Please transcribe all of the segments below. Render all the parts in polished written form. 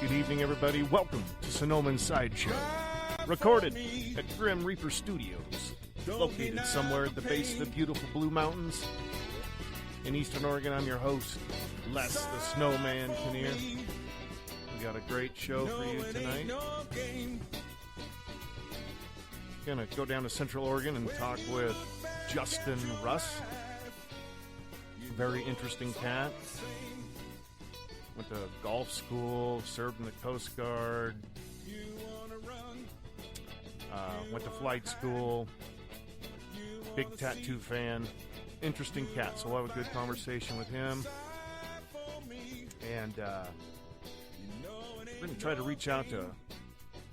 Good evening, everybody. Welcome to Sonoman Sideshow, recorded at Grim Reaper Studios, located somewhere at the base of the beautiful Blue Mountains in Eastern Oregon. I'm your host, Les the Snowman Kinnear. We got a great show for you tonight. Gonna go down to Central Oregon and talk with Justin Russ. Very interesting cat. Went to golf school, served in the Coast Guard, went to flight school, big tattoo fan, interesting cat. So we'll have a good conversation with him. And we're going to try to reach out to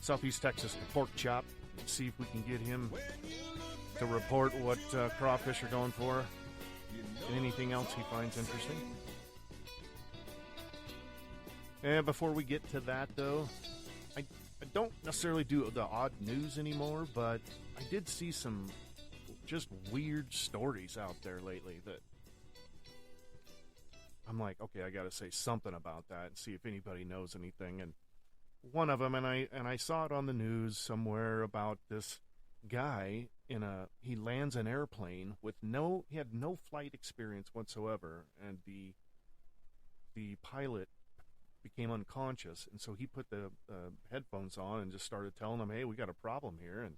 Southeast Texas, the Pork Chop, and see if we can get him to report what crawfish are going for and anything else he finds interesting. And before we get to that, though, I don't necessarily do the odd news anymore, but I did see some just weird stories out there lately that I'm like, okay, I got to say something about that and see if anybody knows anything. And one of them, and I saw it on the news somewhere about this guy he lands an airplane with he had no flight experience whatsoever, and the pilot became unconscious, and so he put the headphones on and just started telling them, hey, we got a problem here, and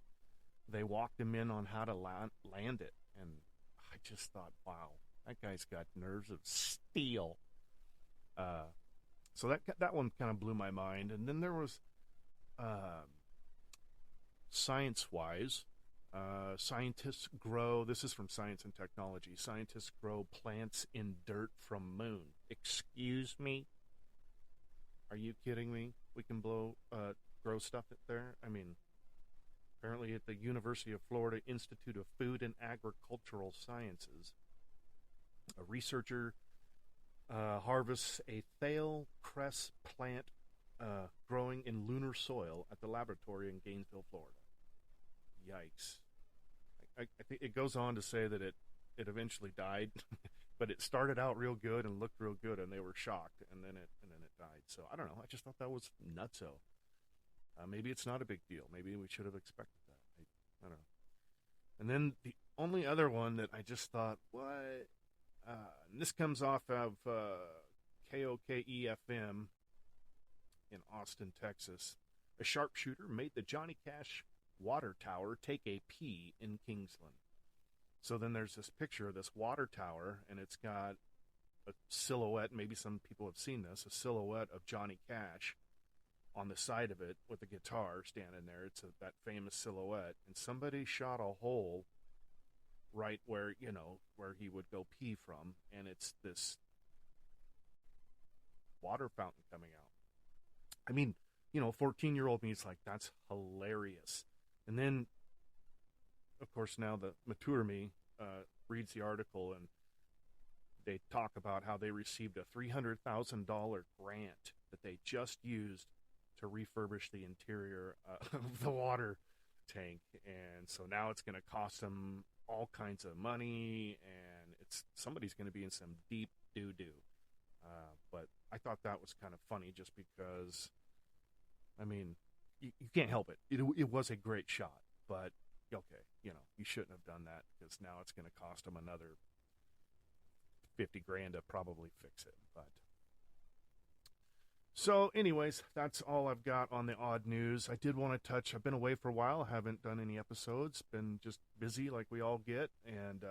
they walked him in on how to land it. And I just thought, wow, that guy's got nerves of steel. So that one kind of blew my mind. And then there was science-wise, scientists grow, this is from Science and Technology, scientists grow plants in dirt from moon. Excuse me? Are you kidding me? We can grow stuff there? I mean, apparently at the University of Florida Institute of Food and Agricultural Sciences, a researcher harvests a thale cress plant growing in lunar soil at the laboratory in Gainesville, Florida. Yikes. I think it goes on to say that it eventually died, but it started out real good and looked real good, and they were shocked, and then it died. So I don't know. I just thought that was nutso. Maybe it's not a big deal. Maybe we should have expected that. I don't know. And then the only other one that I just thought, what? And this comes off of KOKE-FM in Austin, Texas. A sharpshooter made the Johnny Cash water tower take a pee in Kingsland. So then there's this picture of this water tower, and it's got a silhouette, maybe some people have seen this, a silhouette of Johnny Cash on the side of it with a guitar standing there. It's that famous silhouette, and somebody shot a hole right where he would go pee from, and it's this water fountain coming out. I mean, 14-year-old me is like, that's hilarious. And then, of course, now the mature me reads the article, and they talk about how they received a $300,000 grant that they just used to refurbish the interior of the water tank. And so now it's going to cost them all kinds of money, and somebody's going to be in some deep doo-doo. But I thought that was kind of funny just because, I mean, you can't help it. It was a great shot, but okay, you shouldn't have done that, because now it's going to cost them another $50,000 to probably fix it. But so anyways, that's all I've got on the odd news. I did want to touch, I've been away for a while, haven't done any episodes, been just busy like we all get, and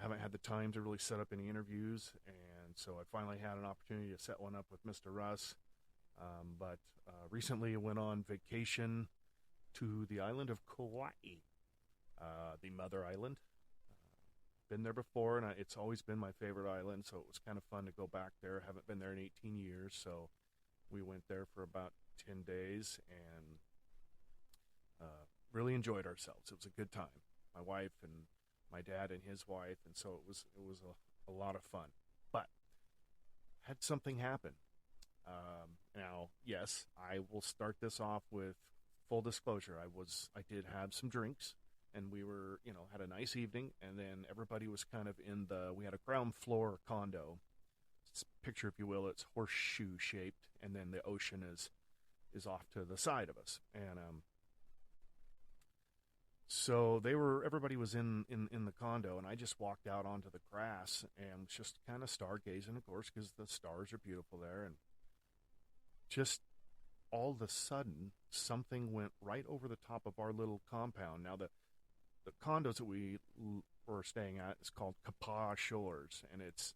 haven't had the time to really set up any interviews, and so I finally had an opportunity to set one up with Mr. Russ. But recently I went on vacation to the island of Kauai, the Mother Island. Been there before, and it's always been my favorite island, so it was kind of fun to go back there. Haven't been there in 18 years, so we went there for about 10 days and really enjoyed ourselves. It was a good time. My wife and my dad and his wife, and so it was a lot of fun. But had something happen. Now, yes, I will start this off with full disclosure. I did have some drinks, and we were, had a nice evening, and then everybody was kind of we had a ground floor condo, picture, if you will, it's horseshoe shaped, and then the ocean is off to the side of us. And so everybody was in the condo, and I just walked out onto the grass and was just kind of stargazing, of course, because the stars are beautiful there. And just all of a sudden, something went right over the top of our little compound. Now, the condos that we were staying at is called Kapaa Shores, and it's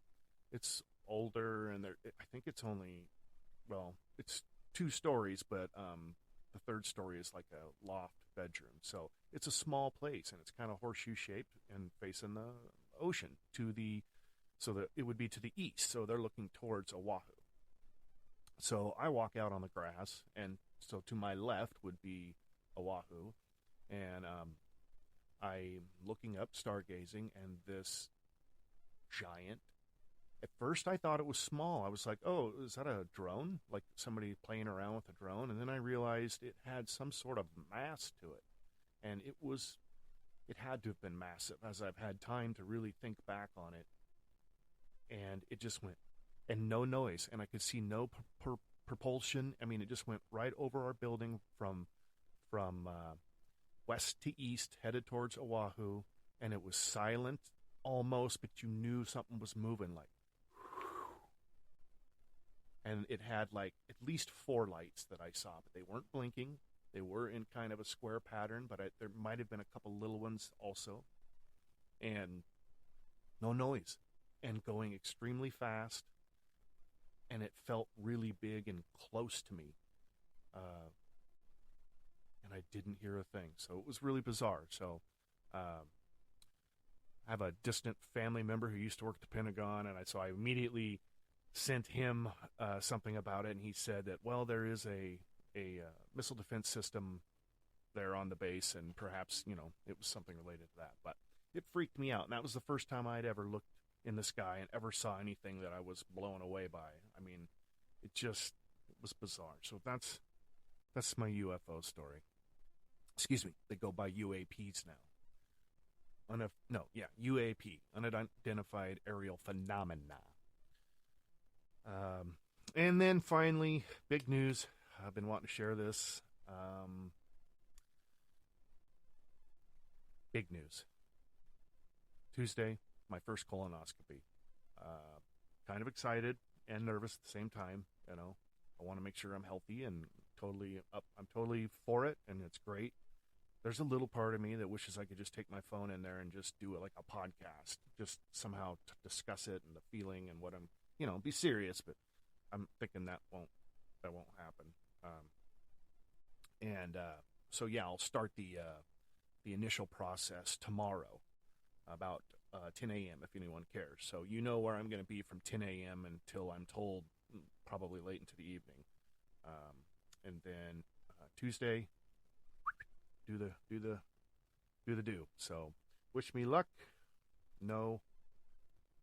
older, and I think it's only, well, it's 2 stories, but the third story is like a loft bedroom. So it's a small place, and it's kind of horseshoe shaped and facing the ocean so that it would be to the east. So they're looking towards Oahu. So I walk out on the grass, and so to my left would be Oahu, and I'm looking up, stargazing, and this giant. At first, I thought it was small. I was like, oh, is that a drone? Like somebody playing around with a drone? And then I realized it had some sort of mass to it. And it had to have been massive, as I've had time to really think back on it. And it just went, and no noise. And I could see no propulsion. I mean, it just went right over our building from west to east, headed towards Oahu. And it was silent almost, but you knew something was moving, like. And it had like at least 4 lights that I saw, but they weren't blinking. They were in kind of a square pattern, but there might have been a couple little ones also. And no noise. And going extremely fast. And it felt really big and close to me. And I didn't hear a thing. So it was really bizarre. So I have a distant family member who used to work at the Pentagon, and so I immediately sent him something about it, and he said that, well, there is a missile defense system there on the base, and perhaps, it was something related to that. But it freaked me out, and that was the first time I'd ever looked in the sky and ever saw anything that I was blown away by. I mean, it was bizarre. So that's my UFO story. Excuse me, they go by UAPs now. UAP, unidentified aerial phenomena. And then finally, big news. I've been wanting to share this. Big news. Tuesday, my first colonoscopy. Kind of excited and nervous at the same time. I want to make sure I'm healthy and totally up. I'm totally for it, and it's great. There's a little part of me that wishes I could just take my phone in there and just do it like a podcast, just somehow to discuss it and the feeling and what I'm, be serious. But I'm thinking that won't happen. So yeah, I'll start the initial process tomorrow, about 10 a.m. if anyone cares. So where I'm going to be from 10 a.m. until I'm told probably late into the evening, and then Tuesday. Do the do. So, wish me luck. No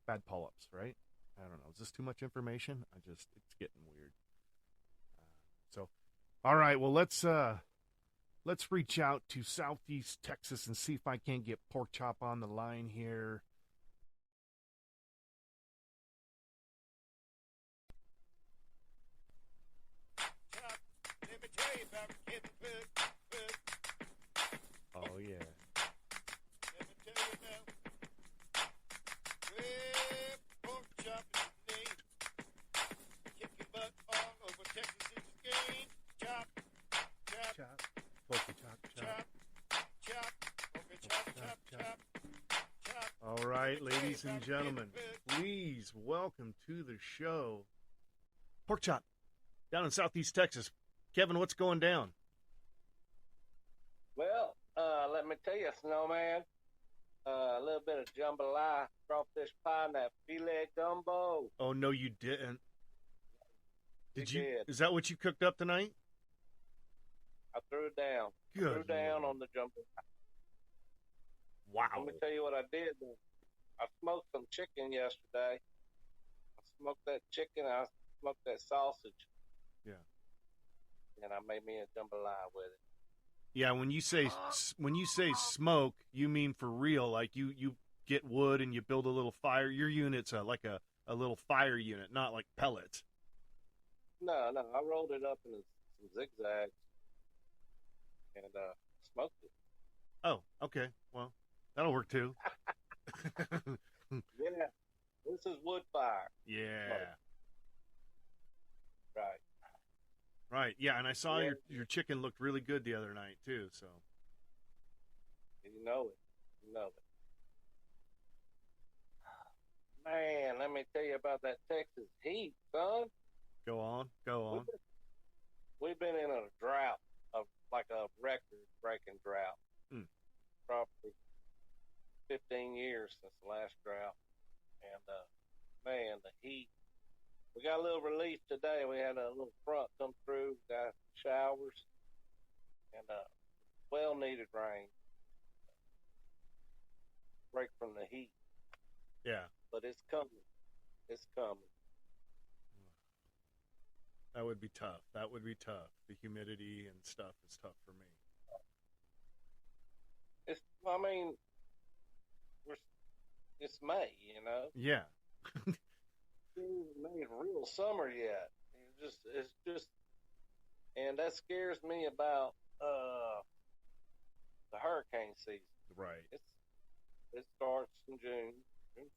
bad polyps, right? I don't know. Is this too much information? It's getting weird. All right. Well, let's reach out to Southeast Texas and see if I can't get Pork Chop on the line here. Let me tell you about getting food. Oh, yeah. Let me tell you now. Well, Pork Chop is the name. Kicking butt all over Texas is the game. Chop, chop, chop. Porky chop, chop, chop. Porky chop, chop, chop. All right, ladies and gentlemen, please welcome to the show Pork Chop down in Southeast Texas. Kevin, what's going down? Well, let me tell you, Snowman, a little bit of jambalaya, crawfish pie, and that filet gumbo. Oh, no, you didn't. Did. Is that what you cooked up tonight? I threw it down. Good Down on the jambalaya. Wow. Let me tell you what I did. I smoked some chicken yesterday. I smoked that chicken. I smoked that sausage. Yeah. And I made me a jambalaya with it. Yeah, when you say smoke, you mean for real? Like you get wood and you build a little fire. Your unit's like a a little fire unit, not like pellets. No, no, I rolled it up in some zigzags and smoked it. Oh, okay. Well, that'll work too. Yeah, this is wood fire. Smoke. Yeah. Right. Right. Yeah, and I saw Yeah, your chicken looked really good the other night too. So you know it. You know it. Man, let me tell you about that Texas heat, son. go on, go We've on. been, we've been in a drought, of like a record-breaking drought, Mm. probably 15 years since the last drought. And man, the heat. We got a little relief today. We had a little front come through, got showers, and well-needed rain, break from the heat. Yeah, But it's coming. It's coming. that would be tough. That would be tough. The humidity and stuff is tough for me. It's. I mean, we're. It's May, you know. Yeah. It ain't made real summer yet. It's just, and that scares me about the hurricane season. Right. It starts in June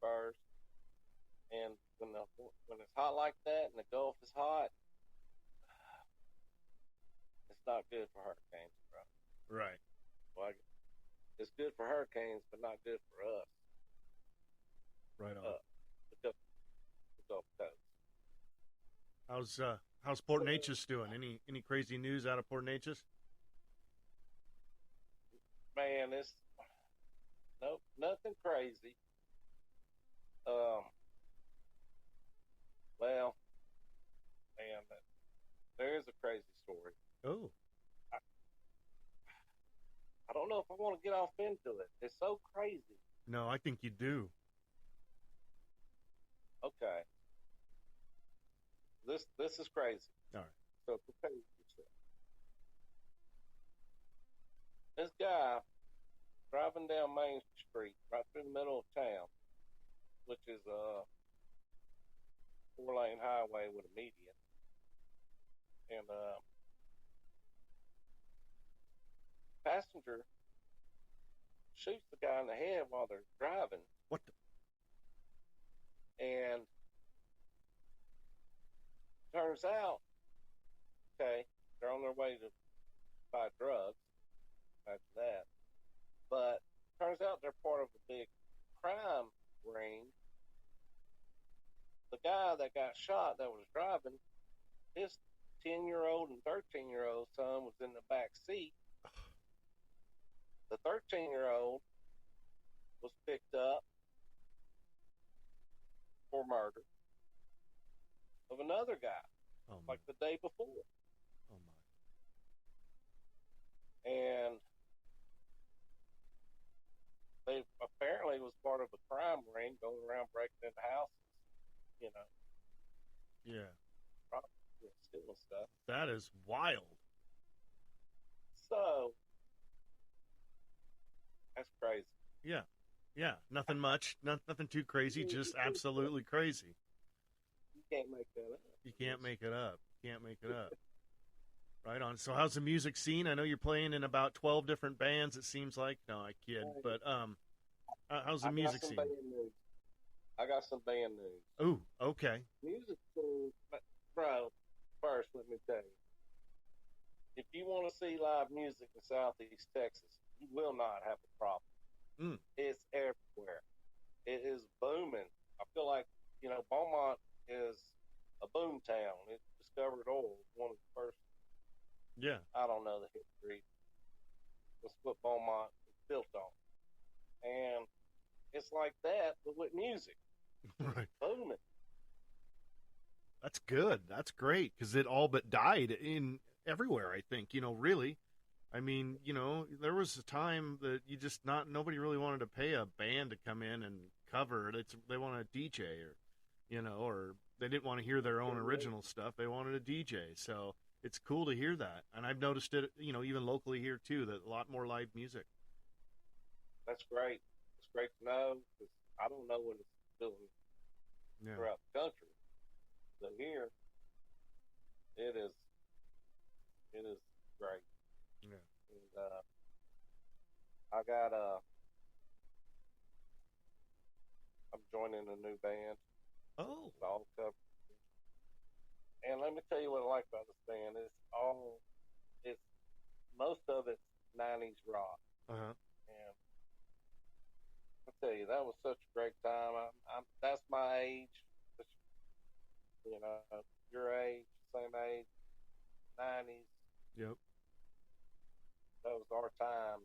1st, and when it's hot like that and the Gulf is hot, it's not good for hurricanes, bro. Right. Well, it's good for hurricanes, but not good for us. Right on. The Gulf, the Gulf Coast. How's Port Neches doing? Any crazy news out of Port Neches? Man, it's nope, nothing crazy. Well, man, there is a crazy story. Oh. I don't know if I want to get off into it. It's so crazy. No, I think you do. Okay, this is crazy. All right. So prepare yourself. This guy driving down Main Street, right through the middle of town, which is a 4-lane highway with a median, and passenger shoots the guy in the head while they're driving, What the? and turns out, okay, they're on their way to buy drugs. Imagine that. But turns out they're part of a big crime ring. The guy that got shot that was driving, his 10-year-old and 13-year-old son was in the back seat. The 13-year-old was picked up for murder of another guy, Oh my. like the day before. Oh my. And they apparently was part of a crime ring going around breaking into houses, you know, Yeah. stealing stuff. That is wild. So that's crazy. Yeah. Yeah. Nothing much. Nothing too crazy. Just absolutely crazy. You can't make that up. You can't make it up. Can't make it up. Right on. So how's the music scene? I know you're playing in about 12 different bands, it seems like. No, I kid. But how's the music scene? I got some band news. Ooh, okay. Music scene, bro, first let me tell you. If you want to see live music in Southeast Texas, you will not have a problem. Mm. It's everywhere. It is booming. I feel like, Beaumont is a boom town. It discovered oil, one of the first. Yeah. I don't know the history. That's what Beaumont is built on. And it's like that, but with music. Right. Booming. That's good. That's great because it all but died in everywhere, I think, really. I mean, there was a time that nobody really wanted to pay a band to come in and cover it. They wanted a DJ or they didn't want to hear their own original stuff. They wanted a DJ. So it's cool to hear that. And I've noticed it, even locally here too, that a lot more live music. That's great. It's great to know because I don't know what it's doing. throughout the country. But here, it is great. Yeah. And I got I'm joining a new band. Oh. It's all covered. And let me tell you what I like about this band. It's most of it's 90s rock. Uh-huh. And I tell you, that was such a great time. That's my age. You know, your age, same age, 90s. Yep. That was our time.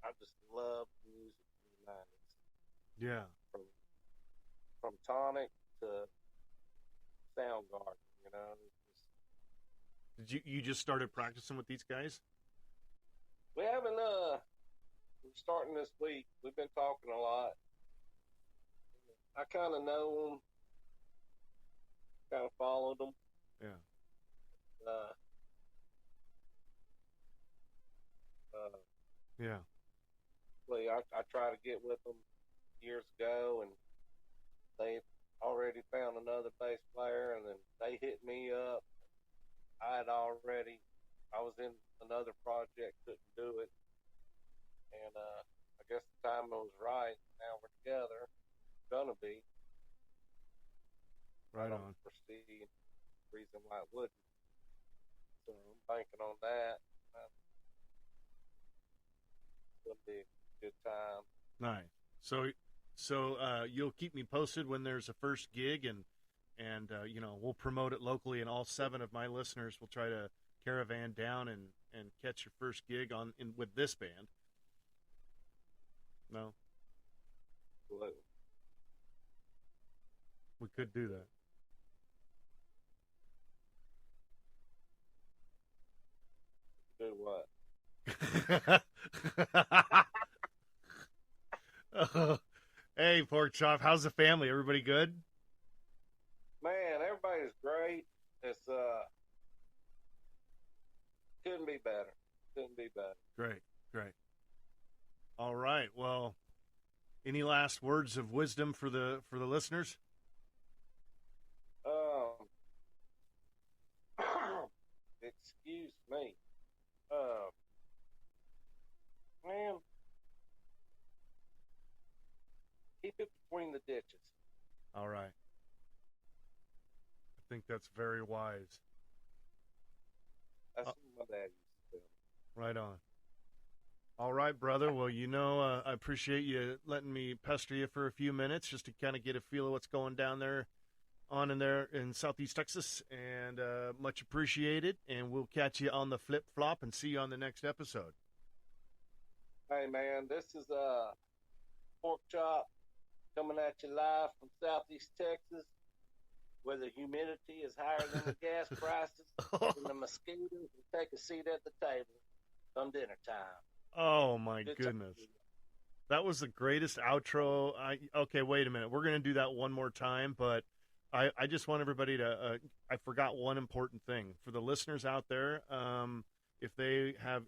I just love music from the 90s. Yeah. From Tonic to Soundgarden, you know. Did you just started practicing with these guys? We haven't. We're starting this week. We've been talking a lot. I kind of know them. Kind of followed them. Yeah. Yeah. I tried to get with them years ago, and they already found another bass player, and then they hit me up. I was in another project, couldn't do it, and I guess the time was right. Now we're together, gonna be. Right I don't on. foresee any reason why it wouldn't. So I'm banking on that. It's gonna be a good time. Nice. So you'll keep me posted when there's a first gig, and you know, we'll promote it locally, and all 7 of my listeners will try to caravan down and catch your first gig with this band. No, Absolutely. we could do that. Do what? Hey, Pork Chop, how's the family? Everybody good? Man, everybody's great. It's couldn't be better. Couldn't be better. Great. All right. Well, any last words of wisdom for the listeners? Excuse me. Man, keep it between the ditches. All right. I think that's very wise. That's what my dad used to tell me. Right on. All right, brother. Well, you know, I appreciate you letting me pester you for a few minutes just to kind of get a feel of what's going down there in Southeast Texas, and much appreciated. And we'll catch you on the flip flop and see you on the next episode. Hey, man, this is Pork Chop coming at you live from Southeast Texas, where the humidity is higher than the gas prices, and the mosquitoes will take a seat at the table come dinner time. Oh, my goodness. That was the greatest outro. Okay, wait a minute. We're going to do that one more time, but I just want everybody to I forgot one important thing. For the listeners out there, if they have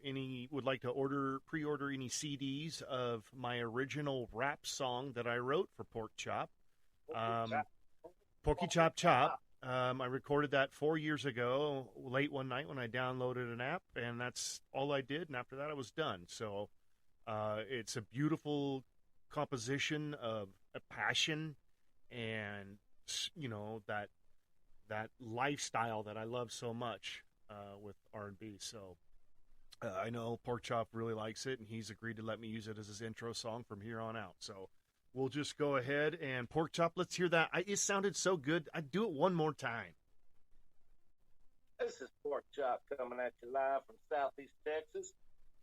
would like to pre-order any CDs of my original rap song that I wrote for Pork Chop, Porky Chop Chop. I recorded that 4 years ago, late one night when I downloaded an app, and that's all I did. And after that, I was done. So it's a beautiful composition of a passion and, you know, that lifestyle that I love so much with R&B. So I know Pork Chop really likes it, and he's agreed to let me use it as his intro song from here on out. So we'll just go ahead and Pork Chop, let's hear that. It sounded so good. I'd do it one more time. This is Pork Chop coming at you live from Southeast Texas,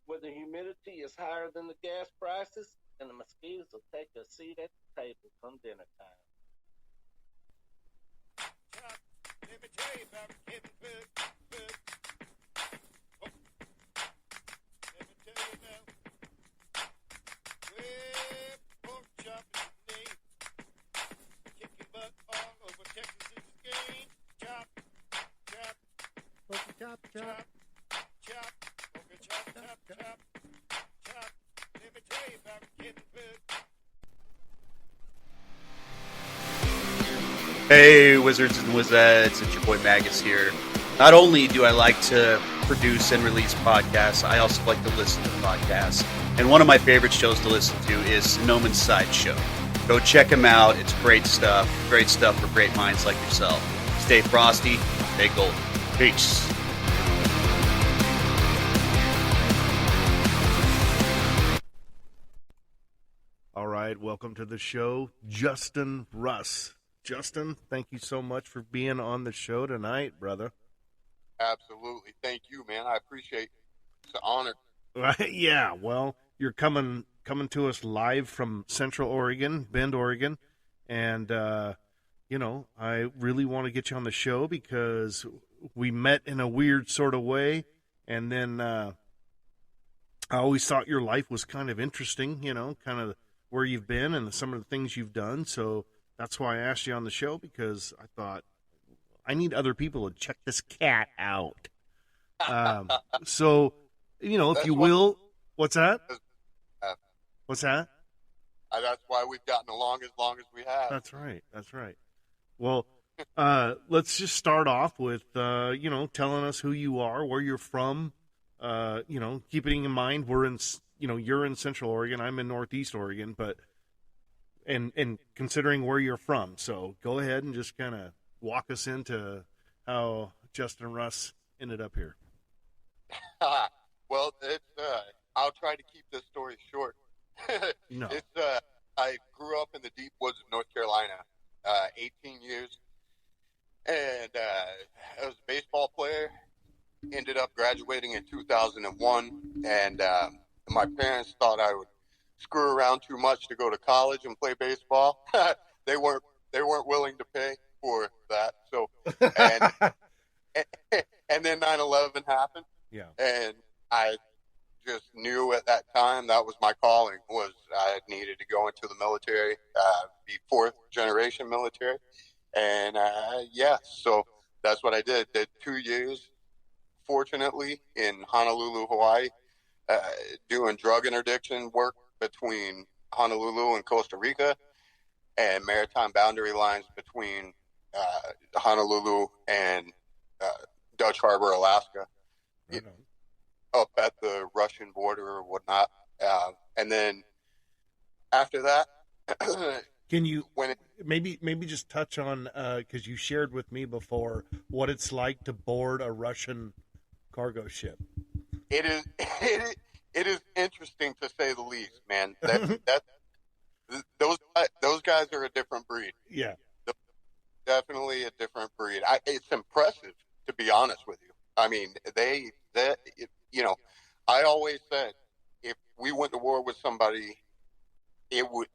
where the humidity is higher than the gas prices, and the mosquitoes will take a seat at the table come dinner time. Chop, let me tell you about Kevin Hood. Oh. Let me tell you now. Well, Pork Chop is the name. Kicking butt all over Texas is his game. Chop, chop, Porky Chop Chop. chop, porky chop, chop, chop, chop. Let me tell you about Kevin Hood. Hey, Wizards and Wizettes, it's your boy Magus here. Not only do I like to produce and release podcasts, I also like to listen to podcasts. And one of my favorite shows to listen to is Sonoman's Sideshow. Go check him out. It's great stuff for great minds like yourself. Stay frosty, stay golden. Peace. All right, welcome to the show, Justin Russ. Justin, thank you so much for being on the show tonight, brother. Absolutely. Thank you, man. I appreciate it. It's an honor. Right? Yeah, well, you're coming to us live from Central Oregon, Bend, Oregon, and, you know, I really want to get you on the show because we met in a weird sort of way, and then I always thought your life was kind of interesting, you know, kind of where you've been and some of the things you've done, so that's why I asked you on the show, because I thought I need other people to check this cat out. So, you know, if you will, what's that? What's that? That's why we've gotten along as we have. That's right. That's right. Well, let's just start off with, you know, telling us who you are, where you're from. You know, keeping in mind you're in Central Oregon, I'm in Northeast Oregon, but and considering where you're from. So go ahead and just kind of walk us into how Justin Russ ended up here. Well, I'll try to keep this story short. No. I grew up in the deep woods of North Carolina, 18 years, and I was a baseball player. Ended up graduating in 2001, and my parents thought I would screw around too much to go to college and play baseball. They weren't willing to pay for that. So, and then 9/11 happened. Yeah. And I just knew at that time that was my calling. Was I needed to go into the military, be fourth generation military, and so that's what I did. Did 2 years, fortunately, in Honolulu, Hawaii, doing drug interdiction work between Honolulu and Costa Rica, and maritime boundary lines between Honolulu and Dutch Harbor, Alaska, up at the Russian border or whatnot. And then after that, can you maybe just touch on, because you shared with me before, what it's like to board a Russian cargo ship? It is interesting to say the least, man. Those guys are a different breed. Yeah, definitely a different breed. It's impressive, to be honest with you. I mean, you know, I always said if we went to war with somebody,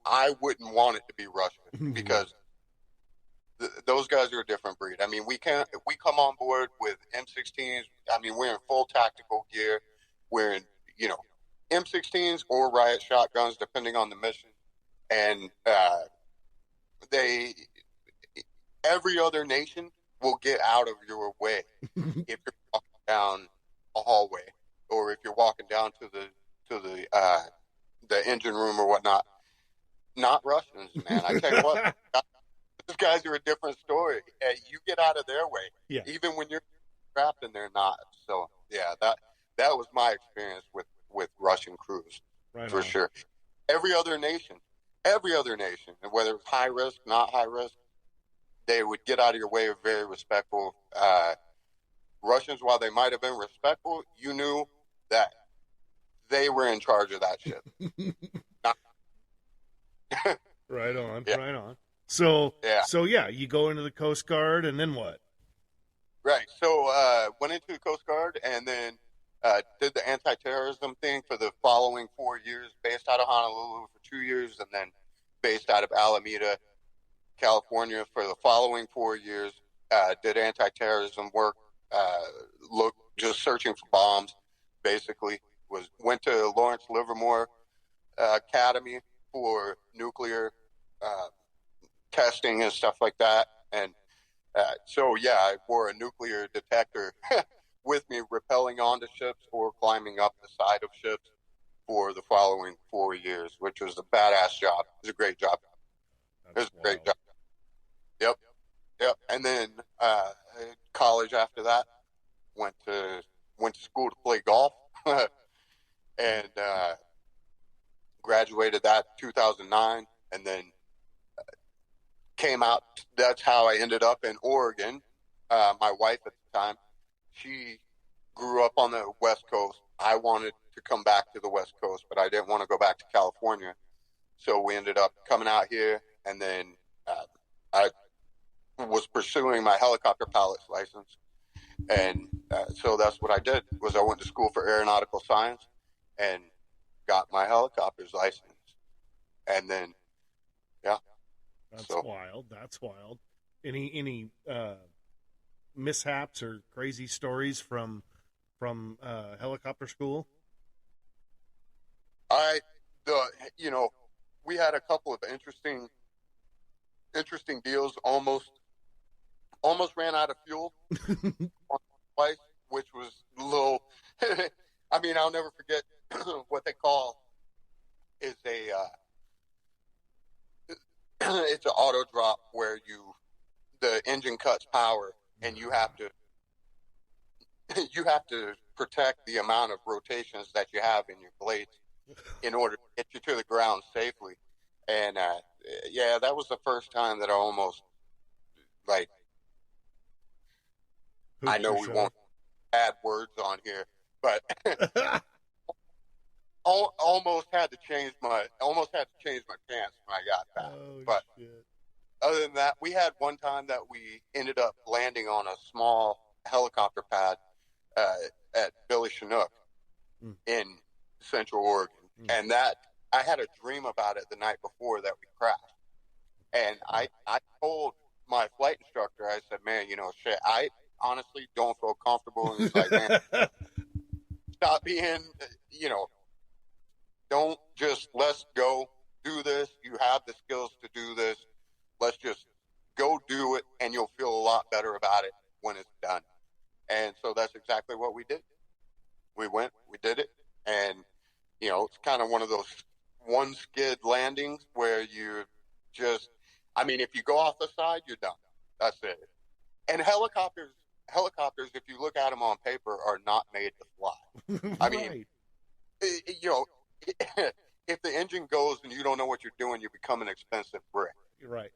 I wouldn't want it to be Russia, because those guys are a different breed. I mean, we come on board with M16s. I mean, we're in full tactical gear. We're in, you know, M16s or riot shotguns, depending on the mission. And every other nation will get out of your way if you're walking down a hallway, or if you're walking down to the engine room or whatnot. Not Russians, man. I tell you what, these guys are a different story. You get out of their way, even when you're trapped and they're not. So yeah, that was my experience with Russian crews, right, for sure. Every other nation, and whether it's high risk, not high risk, they would get out of your way, very respectful. Russians, while they might have been respectful, you knew that they were in charge of that ship. Right on, right on. So you go into the Coast Guard, and then what? Right. So went into the Coast Guard, and then did the anti-terrorism thing for the following 4 years, based out of Honolulu for 2 years, and then based out of Alameda, California for the following 4 years. Did anti-terrorism work, just searching for bombs, basically. Went to Lawrence Livermore Academy for nuclear testing and stuff like that. And I wore a nuclear detector with me, rappelling onto ships or climbing up the side of ships for the following 4 years, which was a badass job. It was a great job. It was a great job. Yep. Yep. And then college after that, went to school to play golf, and graduated that 2009, and then came out. That's how I ended up in Oregon. My wife at the time, she grew up on the West Coast. I wanted to come back to the West Coast, but I didn't want to go back to California. So we ended up coming out here, and then I was pursuing my helicopter pilot's license. And so that's what I did, was I went to school for aeronautical science and got my helicopter's license. And then, yeah. That's wild. That's wild. Any mishaps or crazy stories from helicopter school? We had a couple of interesting deals. Almost ran out of fuel twice, which was a little. I mean, I'll never forget what they call is it's an auto drop where the engine cuts power and you have to protect the amount of rotations that you have in your blades in order to get you to the ground safely. And that was the first time that I almost, like, I know we won't add words on here, but almost had to change my pants when I got back. Oh, but shit. Other than that, we had one time that we ended up landing on a small helicopter pad at Billy Chinook in Central Oregon. And that I had a dream about it the night before that we crashed. And I told my flight instructor, I said, man, shit, I honestly don't feel comfortable. And he's like, man, stop being, don't just, let's go do this. You have the skills to do this. Let's just go do it, and you'll feel a lot better about it when it's done. And so that's exactly what we did. We went, we did it, and, it's kind of one of those one skid landings where you just, I mean, if you go off the side, you're done. That's it. And helicopters, if you look at them on paper, are not made to fly. I mean, if the engine goes and you don't know what you're doing, you become an expensive brick. You're right.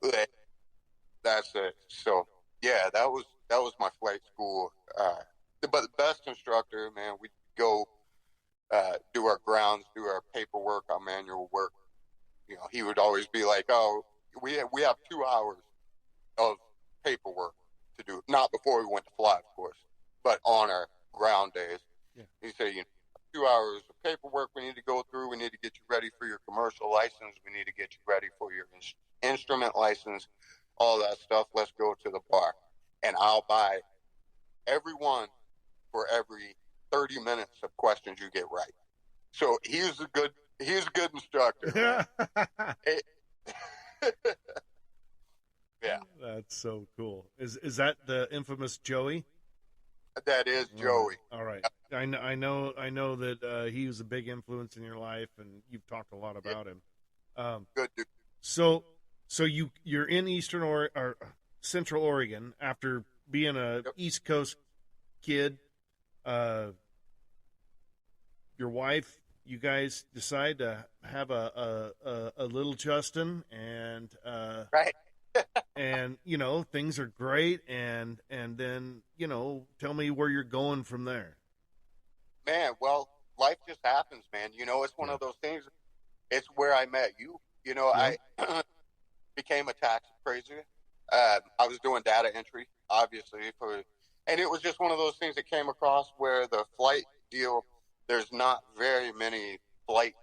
That's it. So yeah, that was my flight school. But the best instructor, man, we'd go do our grounds, do our paperwork, our manual work. He would always be like, "Oh, we have 2 hours of paperwork to do." Not before we went to fly, of course, but on our ground days. Yeah. He said, 2 hours of paperwork we need to go through. We need to get you ready for your commercial license. We need to get you ready for your instrument license, all that stuff. Let's go to the bar, and I'll buy everyone for every 30 minutes of questions you get right. So he's a good instructor. Yeah. That's so cool. Is that the infamous Joey? That is Joey. All right. I know that he was a big influence in your life, and you've talked a lot about him. Good dude. So you're in or Central Oregon after being a East Coast kid. Your wife, you guys decide to have a little Justin, and right. And things are great, and then tell me where you're going from there. Man, well, life just happens, man. It's one of those things. It's where I met you. I became a tax appraiser. I was doing data entry, obviously, and it was just one of those things that came across where the flight deal, there's not very many flight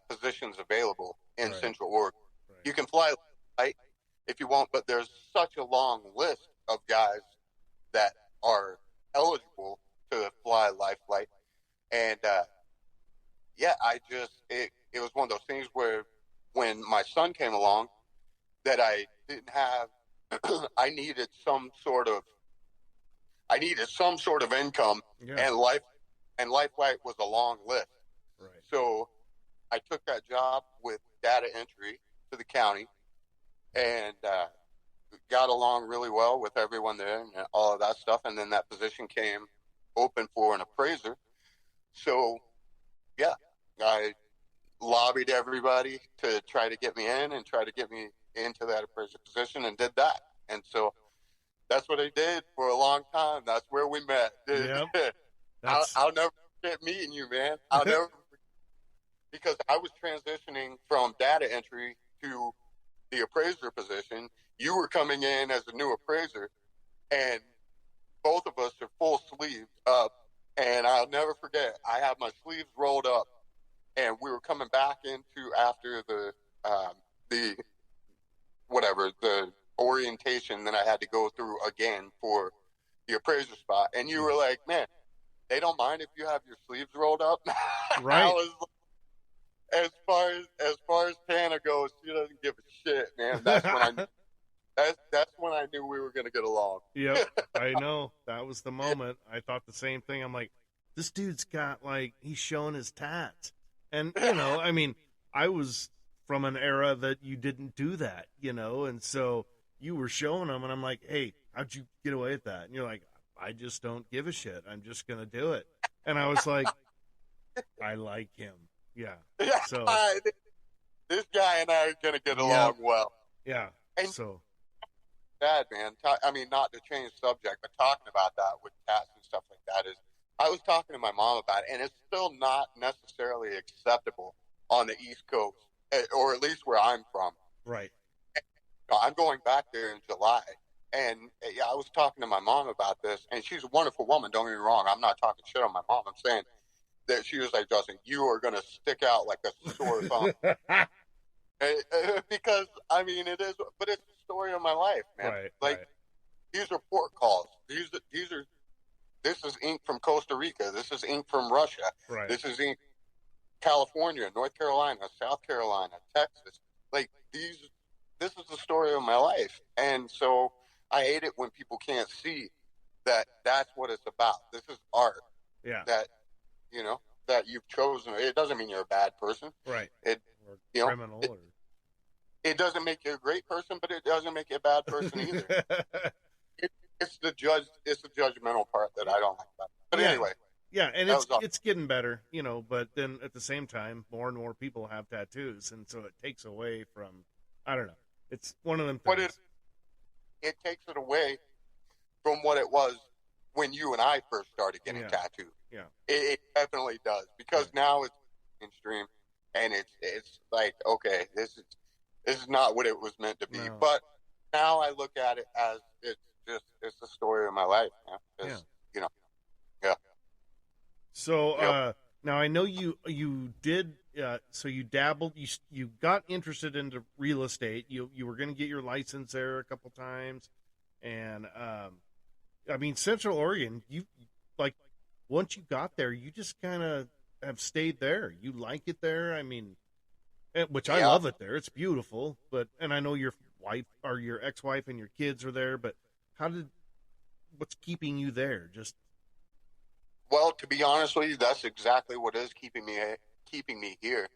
positions available in Central Oregon. Right. You can fly light if you want, but there's such a long list of guys that are eligible to fly life flight. And it was one of those things where when my son came along that I didn't have, I needed some sort of income, and life flight was a long list. Right. So I took that job with data entry to the county, and got along really well with everyone there and all of that stuff. And then that position came open for an appraiser. So, yeah, I lobbied everybody to try to get me in and try to get me into that appraiser position, and did that. And so that's what I did for a long time. That's where we met. Yep. I'll never forget meeting you, man. I'll never, because I was transitioning from data entry to the appraiser position. You were coming in as a new appraiser, and both of us are full sleeved up. And I'll never forget, I had my sleeves rolled up, and we were coming back into after the orientation that I had to go through again for the appraiser spot. And you were like, man, they don't mind if you have your sleeves rolled up. Right. I was like, as far as Tana goes, she doesn't give a shit, man. That's when I knew we were going to get along. Yep, I know. That was the moment. I thought the same thing. I'm like, this dude's got, like, he's showing his tats. And, you know, I mean, I was from an era that you didn't do that, you know, and so you were showing them, and I'm like, hey, how'd you get away with that? And you're like, I just don't give a shit. I'm just going to do it. And I was like, I like him. Yeah. So this guy and I are going to get along well. Yeah. And so bad, man. I mean, not to change subject, but talking about that with cats and stuff like that is, I was talking to my mom about it, and it's still not necessarily acceptable on the East Coast, or at least where I'm from. Right. I'm going back there in July, and I was talking to my mom about this, and she's a wonderful woman. Don't get me wrong. I'm not talking shit on my mom. I'm saying that she was like, Justin, you are going to stick out like a sore thumb. Because, I mean, it is, but it's the story of my life, man. Right, like, right. These are port calls. This is ink from Costa Rica. This is ink from Russia. Right. This is ink California, North Carolina, South Carolina, Texas. Like, this is the story of my life. And so I hate it when people can't see that that's what it's about. This is art. Yeah. That, you know, that you've chosen. It doesn't mean you're a bad person. Right. It, or you know, criminal. it doesn't make you a great person, but it doesn't make you a bad person either. It's the judgmental part that I don't like about it. But anyway. Yeah, and it's getting better, you know, but then at the same time, more and more people have tattoos, and so it takes away from, I don't know, it's one of them things. But it takes it away from what it was when you and I first started getting tattooed. Yeah. It definitely does, because now it's mainstream, and it's like, okay, this is not what it was meant to be. No. But now I look at it as it's the story of my life, man. You know, yeah. So now I know you did. So you dabbled. You got interested into real estate. You were going to get your license there a couple times, and I mean, Central Oregon. You like once you got there, you just kind of have stayed there. You like it there. I mean, which I love it there. It's beautiful. And I know your wife or your ex-wife and your kids are there. But what's keeping you there? Well, to be honest with you, that's exactly what is keeping me here.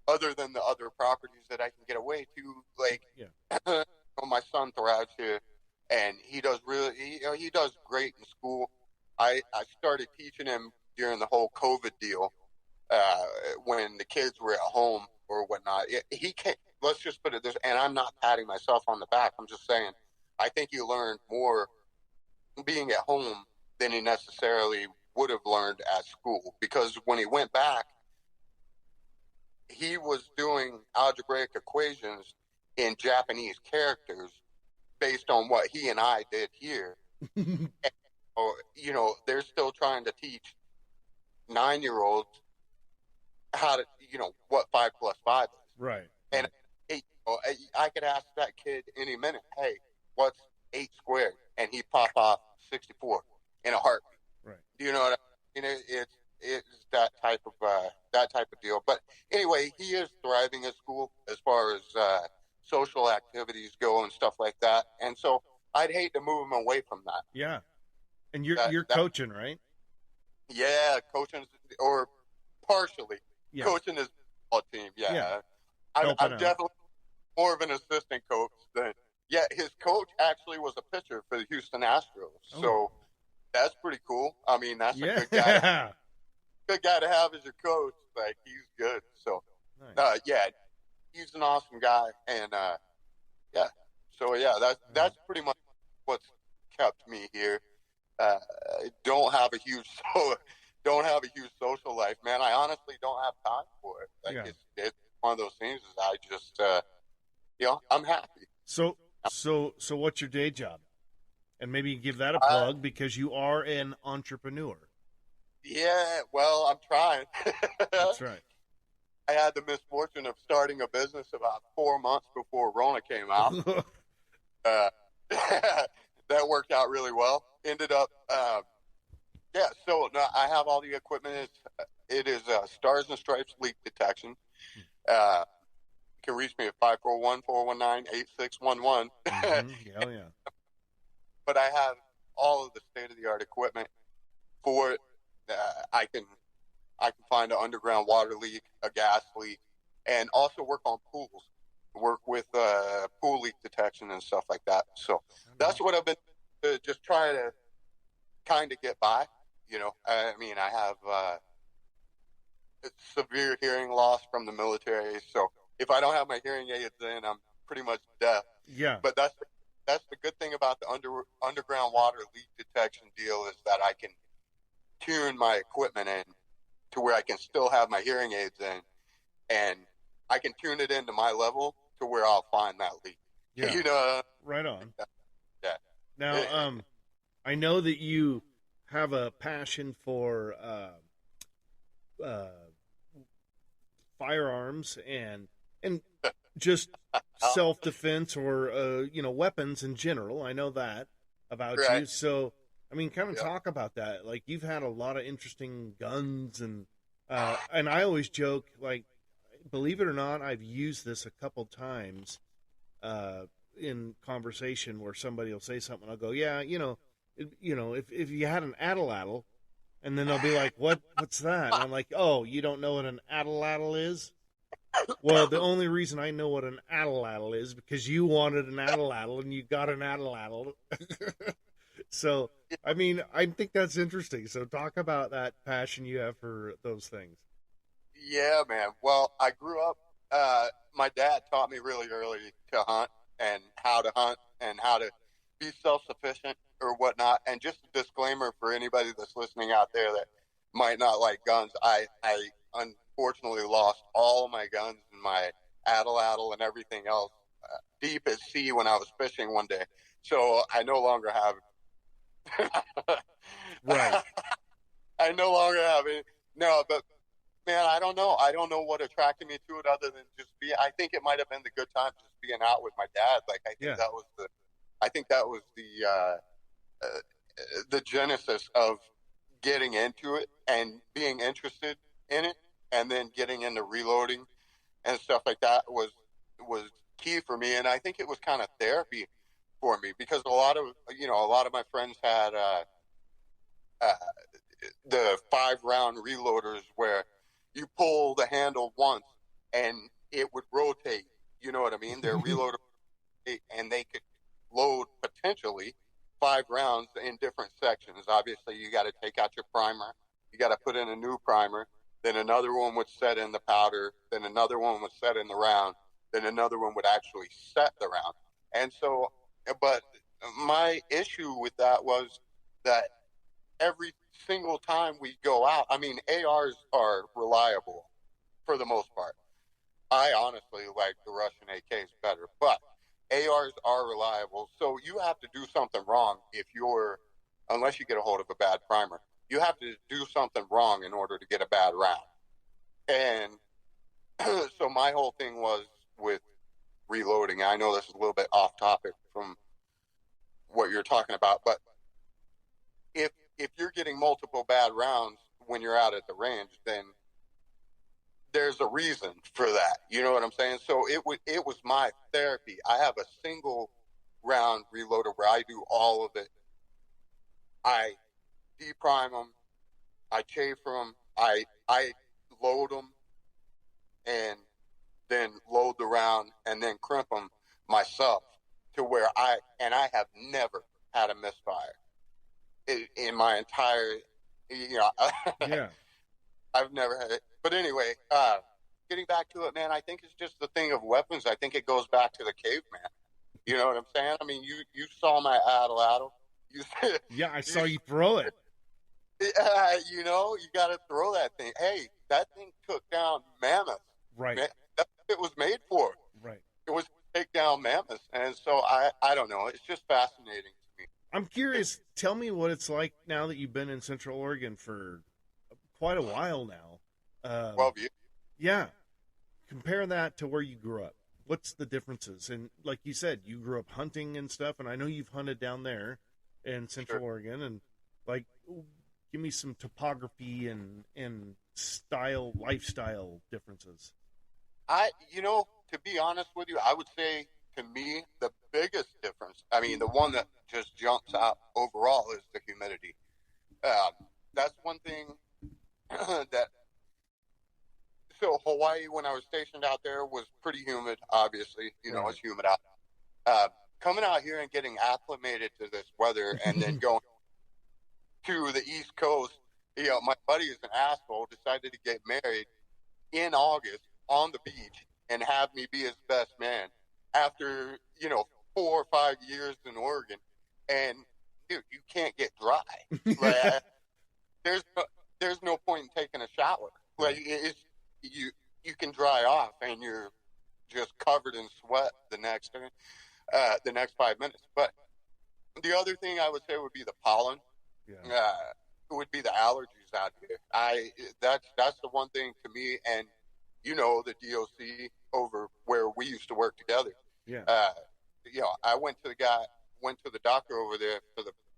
Other than the other properties that I can get away to, like my son thrives here, and he does he does great in school. I started teaching him during the whole COVID deal, when the kids were at home or whatnot. He can't. Let's just put it this, and I'm not patting myself on the back. I'm just saying, I think he learned more being at home than he necessarily would have learned at school, because when he went back, he was doing algebraic equations in Japanese characters based on what he and I did here. And, you know, they're still trying to teach 9-year-olds how to, you know, what 5 plus 5 is. Right. And I could ask that kid any minute, hey, what's 8 squared? And he'd pop off 64 in a heartbeat. Right. You know what I mean? It's that type of deal. But anyway, he is thriving at school as far as social activities go and stuff like that. And so I'd hate to move him away from that. Yeah. And you're coaching, right? Yeah, coaching, or partially coaching his football team. Yeah. I'm definitely more of an assistant coach Yeah, his coach actually was a pitcher for the Houston Astros. Oh. So that's pretty cool. I mean, that's a Yeah. good guy to have as your coach. Like, he's good. So, Nice. yeah, he's an awesome guy. And, yeah. So, yeah, that's pretty much what's kept me here. Don't have a huge social life, man. I honestly don't have time for it. Like, Yeah. it's one of those things is I just, I'm happy. So what's your day job? And maybe give that a plug because you are an entrepreneur. Yeah, well, I'm trying. That's right. I had the misfortune of starting a business about 4 months before Rona came out. That worked out really well. Ended up, so no, I have all the equipment. It is Stars and Stripes leak detection. You can reach me at 541-419-8611. Oh, yeah. But I have all of the state-of-the-art equipment for it. I can find an underground water leak, a gas leak, and also work on pools. Work with pool leak detection and stuff like that. So that's what I've been just trying to kind of get by. I mean, I have severe hearing loss from the military. So if I don't have my hearing aids in, I'm pretty much deaf. Yeah. But that's the good thing about the underground water leak detection deal is that I can tune my equipment in to where I can still have my hearing aids in, and I can tune it into my level to where I'll find that leak. Yeah. Right on. Yeah. Now, I know that you have a passion for firearms and just self-defense or weapons in general. I know that about you. So, I mean, kind of talk about that. Like, you've had a lot of interesting guns, and I always joke, like, believe it or not, I've used this a couple times in conversation where somebody will say something. I'll go, yeah, if you had an atlatl, and then they'll be like, what's that? And I'm like, oh, you don't know what an atlatl is? Well, the only reason I know what an atlatl is because you wanted an atlatl and you got an atlatl. So, I mean, I think that's interesting. So talk about that passion you have for those things. Yeah, man. Well, I grew up, my dad taught me really early to hunt and how to hunt and how to be self-sufficient or whatnot. And just a disclaimer for anybody that's listening out there that might not like guns, I unfortunately lost all my guns and my atlatl and everything else deep at sea when I was fishing one day. So I no longer have Right. I no longer have it. No, but man, I don't know. I don't know what attracted me to it other than just I think it might have been the good times just being out with my dad. Like, I think that was the genesis of getting into it and being interested in it, and then getting into reloading and stuff like that was key for me. And I think it was kind of therapy for me because a lot of my friends had the 5-round reloaders where you pull the handle once and it would rotate. You know what I mean? They're reloaded and they could load potentially 5 rounds in different sections. Obviously, you got to take out your primer. You got to put in a new primer. Then another one would set in the powder. Then another one would set in the round. Then another one would actually set the round. And so, but my issue with that was that every single time we go out, I mean, ARs are reliable for the most part. I honestly like the Russian AKs better, but ARs are reliable. So you have to do something wrong unless you get a hold of a bad primer, you have to do something wrong in order to get a bad round. And so my whole thing was with reloading. I know this is a little bit off topic from what you're talking about, but if you're getting multiple bad rounds when you're out at the range, then there's a reason for that. You know what I'm saying? So it was my therapy. I have a single round reloader where I do all of it. I deprime them, I chafer them, I load them, and then load the round and then crimp them myself to where and I have never had a misfire in my entire, Yeah. I've never had it. But anyway, getting back to it, man, I think it's just the thing of weapons. I think it goes back to the caveman. You know what I'm saying? I mean, you saw my atlatl. Yeah, I saw you throw it. You got to throw that thing. Hey, that thing took down mammoths. Right. Man, that's what it was made for. Right. It was to take down mammoths. And so I don't know. It's just fascinating to me. I'm curious. Tell me what it's like now that you've been in Central Oregon for quite a while now. 12 years. Yeah. Compare that to where you grew up. What's the differences? And like you said, you grew up hunting and stuff, and I know you've hunted down there in Central Oregon. And like, give me some topography and lifestyle differences. To be honest with you, I would say to me the biggest difference, I mean, the one that just jumps out overall is the humidity. That's one thing that. So Hawaii, when I was stationed out there, was pretty humid. Obviously, it's humid out. Coming out here and getting acclimated to this weather, and then going to the East Coast, my buddy is an asshole. Decided to get married in August on the beach and have me be his best man after 4 or 5 years in Oregon. And dude, you can't get dry. Like, there's no point in taking a shower. Like you can dry off and you're just covered in sweat the next 5 minutes. But the other thing I would say would be the pollen. Yeah. It would be the allergies out here. That's the one thing to me, and the DOC over where we used to work together. Yeah. I went to the doctor over there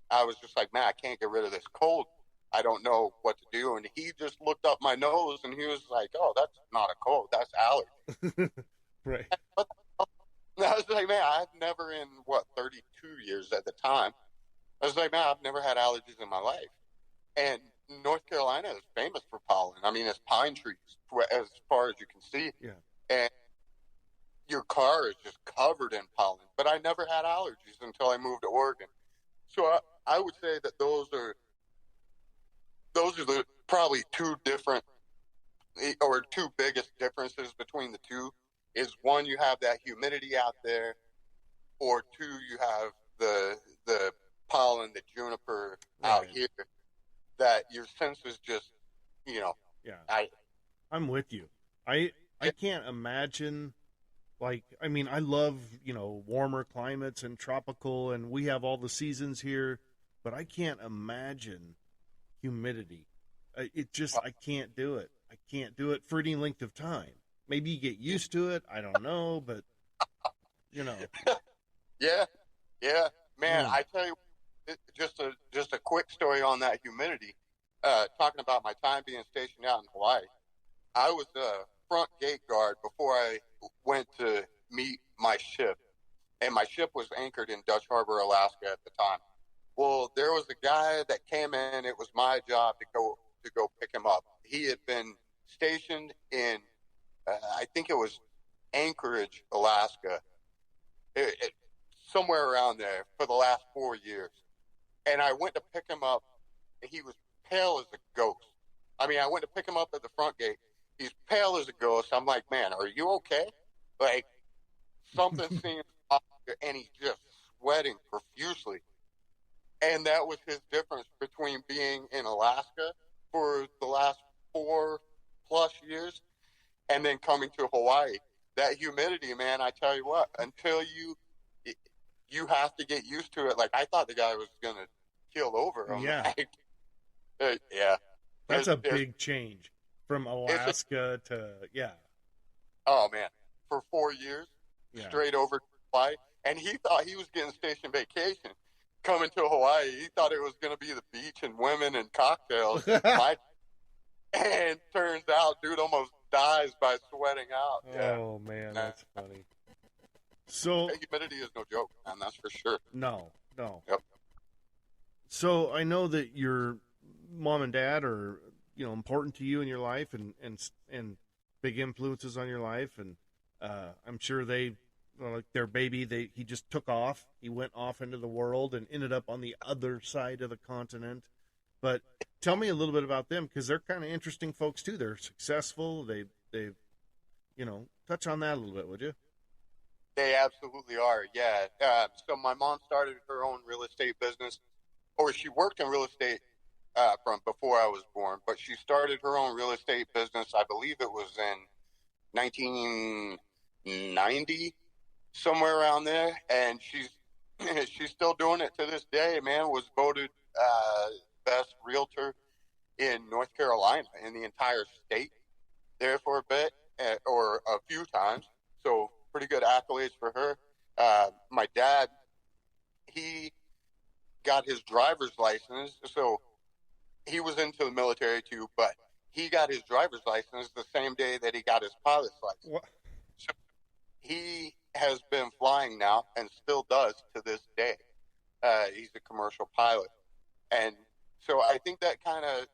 I was just like, man, I can't get rid of this cold. I don't know what to do. And he just looked up my nose and he was like, oh, that's not a cold, that's allergy. Right. But I was like, man, I've never in 32 years at the time. I was like, man, I've never had allergies in my life. And North Carolina is famous for pollen. I mean, it's pine trees as far as you can see. Yeah. And your car is just covered in pollen. But I never had allergies until I moved to Oregon. So I would say that those are the probably two biggest differences between the two. Is one, you have that humidity out there, or two, you have the pollen, the juniper out here, that your senses just, Yeah. I'm with you. I can't imagine, like, I mean, I love, warmer climates and tropical, and we have all the seasons here, but I can't imagine humidity. I can't do it. I can't do it for any length of time. Maybe you get used to it. I don't know, but Yeah, man. I tell you, just a quick story on that humidity. Talking about my time being stationed out in Hawaii, I was a front gate guard before I went to meet my ship, and my ship was anchored in Dutch Harbor, Alaska at the time. Well, there was a guy that came in. It was my job to go pick him up. He had been stationed in, I think it was Anchorage, Alaska, somewhere around there for the last 4 years. And I went to pick him up, and he was pale as a ghost. I mean, I went to pick him up at the front gate. He's pale as a ghost. I'm like, man, are you okay? Like, something seems off, and he's just sweating profusely. And that was his difference between being in Alaska for the last 4+ years and then coming to Hawaii. That humidity, man, I tell you what, until you have to get used to it. Like, I thought the guy was going to keel over. Yeah. Yeah. That's a big change from Alaska to, Oh, man. For 4 years, straight over to Hawaii. And he thought he was getting station vacation. Coming to Hawaii, he thought it was going to be the beach and women and cocktails. And turns out, dude almost dies by sweating out. Oh, man, that's funny. So humidity is no joke, man. That's for sure. No. Yep. So I know that your mom and dad are, important to you in your life and big influences on your life, and I'm sure they like their baby, he just took off. He went off into the world and ended up on the other side of the continent. But tell me a little bit about them, because they're kind of interesting folks too. They're successful. They've touch on that a little bit, would you? They absolutely are. Yeah. So my mom started her own real estate business, or she worked in real estate from before I was born, but she started her own real estate business. I believe it was in 1990, somewhere around there, and she's still doing it to this day. Man, was voted best realtor in North Carolina, in the entire state, there for a bit, or a few times. So pretty good accolades for her. My dad, he got his driver's license, so he was into the military too, but he got his driver's license the same day that he got his pilot's license. What? So he has been flying now and still does to this day. He's a commercial pilot. And so I think that kind of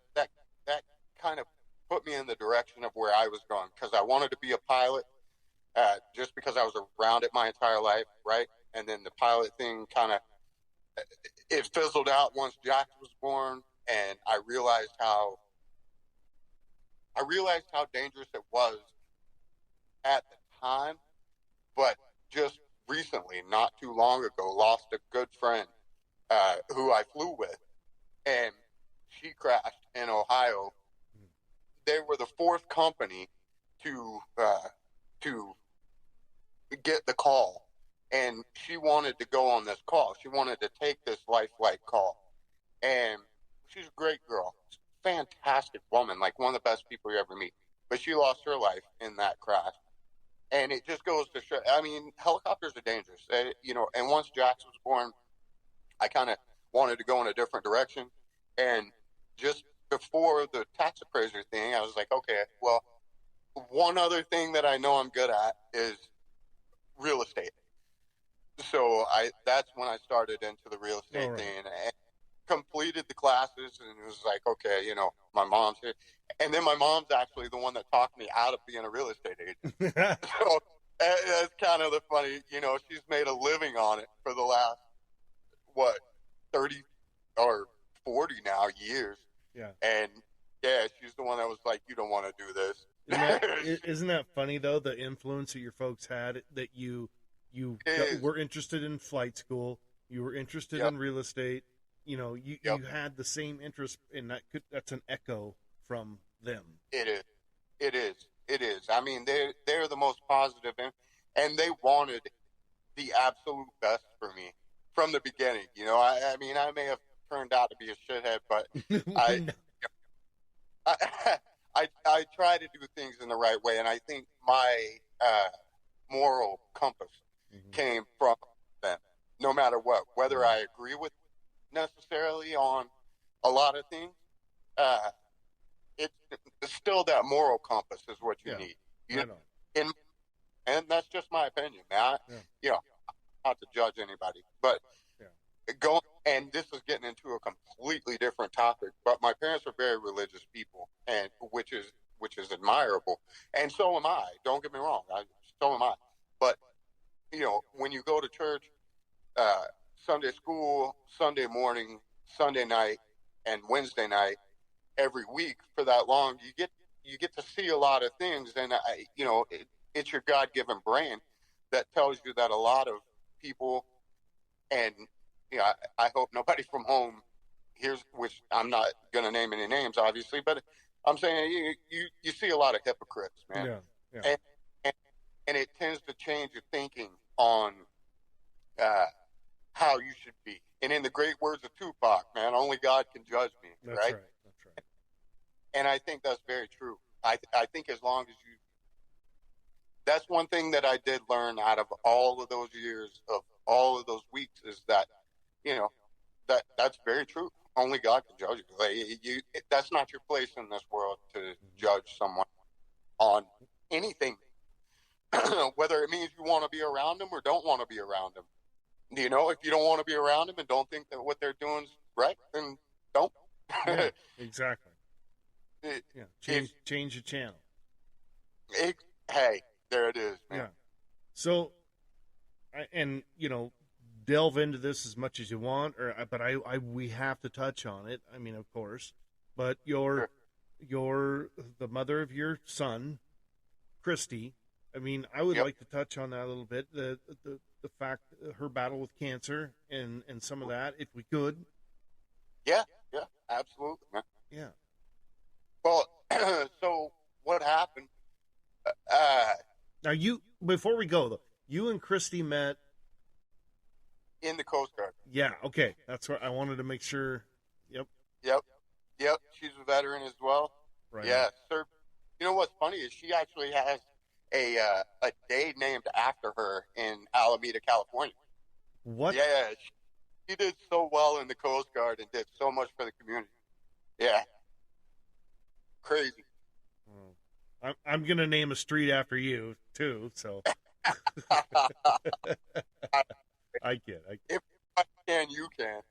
put me in the direction of where I was going, because I wanted to be a pilot, just because I was around it my entire life, right? And then the pilot thing it fizzled out once Jax was born, and I realized how dangerous it was at the time. But just recently, not too long ago, lost a good friend who I flew with, and she crashed in Ohio. They were the fourth company to get the call, and she wanted to go on this call. She wanted to take this life flight call, and she's a great girl, fantastic woman, like one of the best people you ever meet. But she lost her life in that crash, and it just goes to show. I mean, helicopters are dangerous, And once Jax was born, I kind of wanted to go in a different direction, and just before the tax appraiser thing, I was like, okay, well, one other thing that I know I'm good at is real estate. So that's when I started into the real estate thing, and completed the classes, and it was like, okay, my mom's here. And then my mom's actually the one that talked me out of being a real estate agent. So that's kind of the funny, she's made a living on it for the last, 30 or 40 now years. Yeah. And yeah, she's the one that was like, you don't want to do this. Isn't that funny though? The influence that your folks had, that you were interested in flight school, you were interested in real estate. You had the same interest, and that's an echo from them. It is. I mean, they're the most positive, and they wanted the absolute best for me from the beginning. I mean, I may have turned out to be a shithead, but I try to do things in the right way, and I think my moral compass came from them, no matter what. Whether I agree with necessarily on a lot of things, it's still that moral compass is what you need. And that's just my opinion, man. Not to judge anybody, but and this is getting into a completely different topic, but my parents are very religious people, and which is admirable, and so am I. Don't get me wrong, so am I. But when you go to church, Sunday school, Sunday morning, Sunday night, and Wednesday night every week for that long, you get to see a lot of things, and it's your God-given brain that tells you that a lot of people, and I hope nobody from home hears, which I'm not going to name any names, obviously, but I'm saying you see a lot of hypocrites, man. Yeah. And it tends to change your thinking on how you should be. And in the great words of Tupac, man, only God can judge me, That's right? That's right. And I think that's very true. I think as long as that's one thing that I did learn out of all of those years, of all of those weeks, is that, that's very true. Only God can judge you. That's not your place in this world to judge someone on anything, whether it means you want to be around them or don't want to be around them. If you don't want to be around them and don't think that what they're doing is right, then don't. Yeah, exactly. Change the channel. Hey, there it is, man. Yeah. So and you know, delve into this as much as you want, but we have to touch on it. I mean, of course, but Sure. you're the mother of your son, Christy. I mean, I would Yep. like to touch on that a little bit. The fact her battle with cancer and some of that, if we could. Yeah, absolutely, man. Yeah. Well, so what happened? Now before we go though, you and Christy met. In the Coast Guard. Yeah. Okay. That's what I wanted to make sure. Yep. Yep. She's a veteran as well. Right. Yeah, sir. You know what's funny is she actually has a day named after her in Alameda, California. What? Yeah, she did so well in the Coast Guard and did so much for the community. Yeah, crazy. I'm gonna name a street after you too. So I kid. If I can, you can.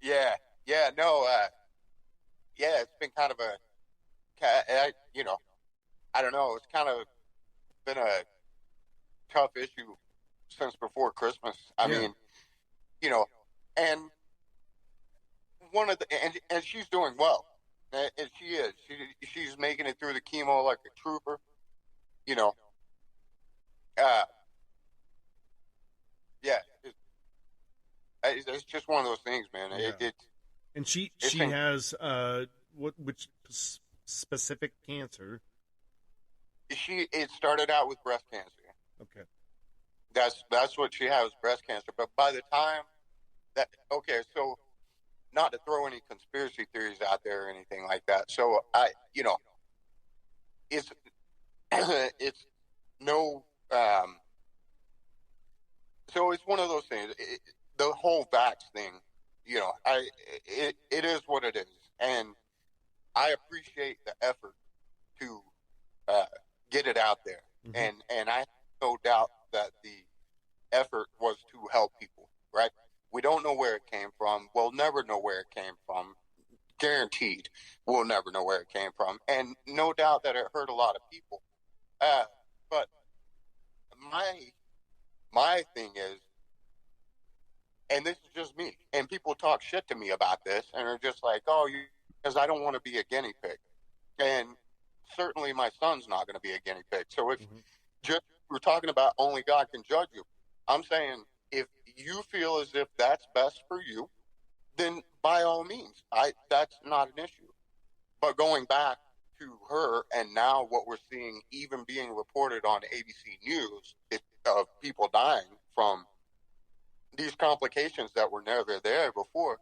Yeah, no, yeah, it's been kind of you know, I don't know, it's kind of been a tough issue since before Christmas. I mean, you know, and one of the, and she's doing well, and she's making it through the chemo like a trooper, you know. Yeah, it's just one of those things, man. Yeah. And she has which specific cancer? It started out with breast cancer. Okay. That's what she has, breast cancer. But by the time so not to throw any conspiracy theories out there or anything like that. So it's it's no. So it's one of those things. The whole vax thing, you know, it is what it is, and I appreciate the effort to get it out there, Mm-hmm. and I have no doubt that the effort was to help people. Right? We don't know where it came from. We'll never know where it came from. Guaranteed, we'll never know where it came from, and no doubt that it hurt a lot of people. But my thing is, and this is just me, and people talk shit to me about this, and are just like, oh, because I don't want to be a guinea pig. And certainly my son's not going to be a guinea pig. So if just we're talking about only God can judge you, I'm saying if you feel as if that's best for you, then by all means, that's not an issue. But going back to her, and now what we're seeing even being reported on ABC News of people dying from these complications that were never there before.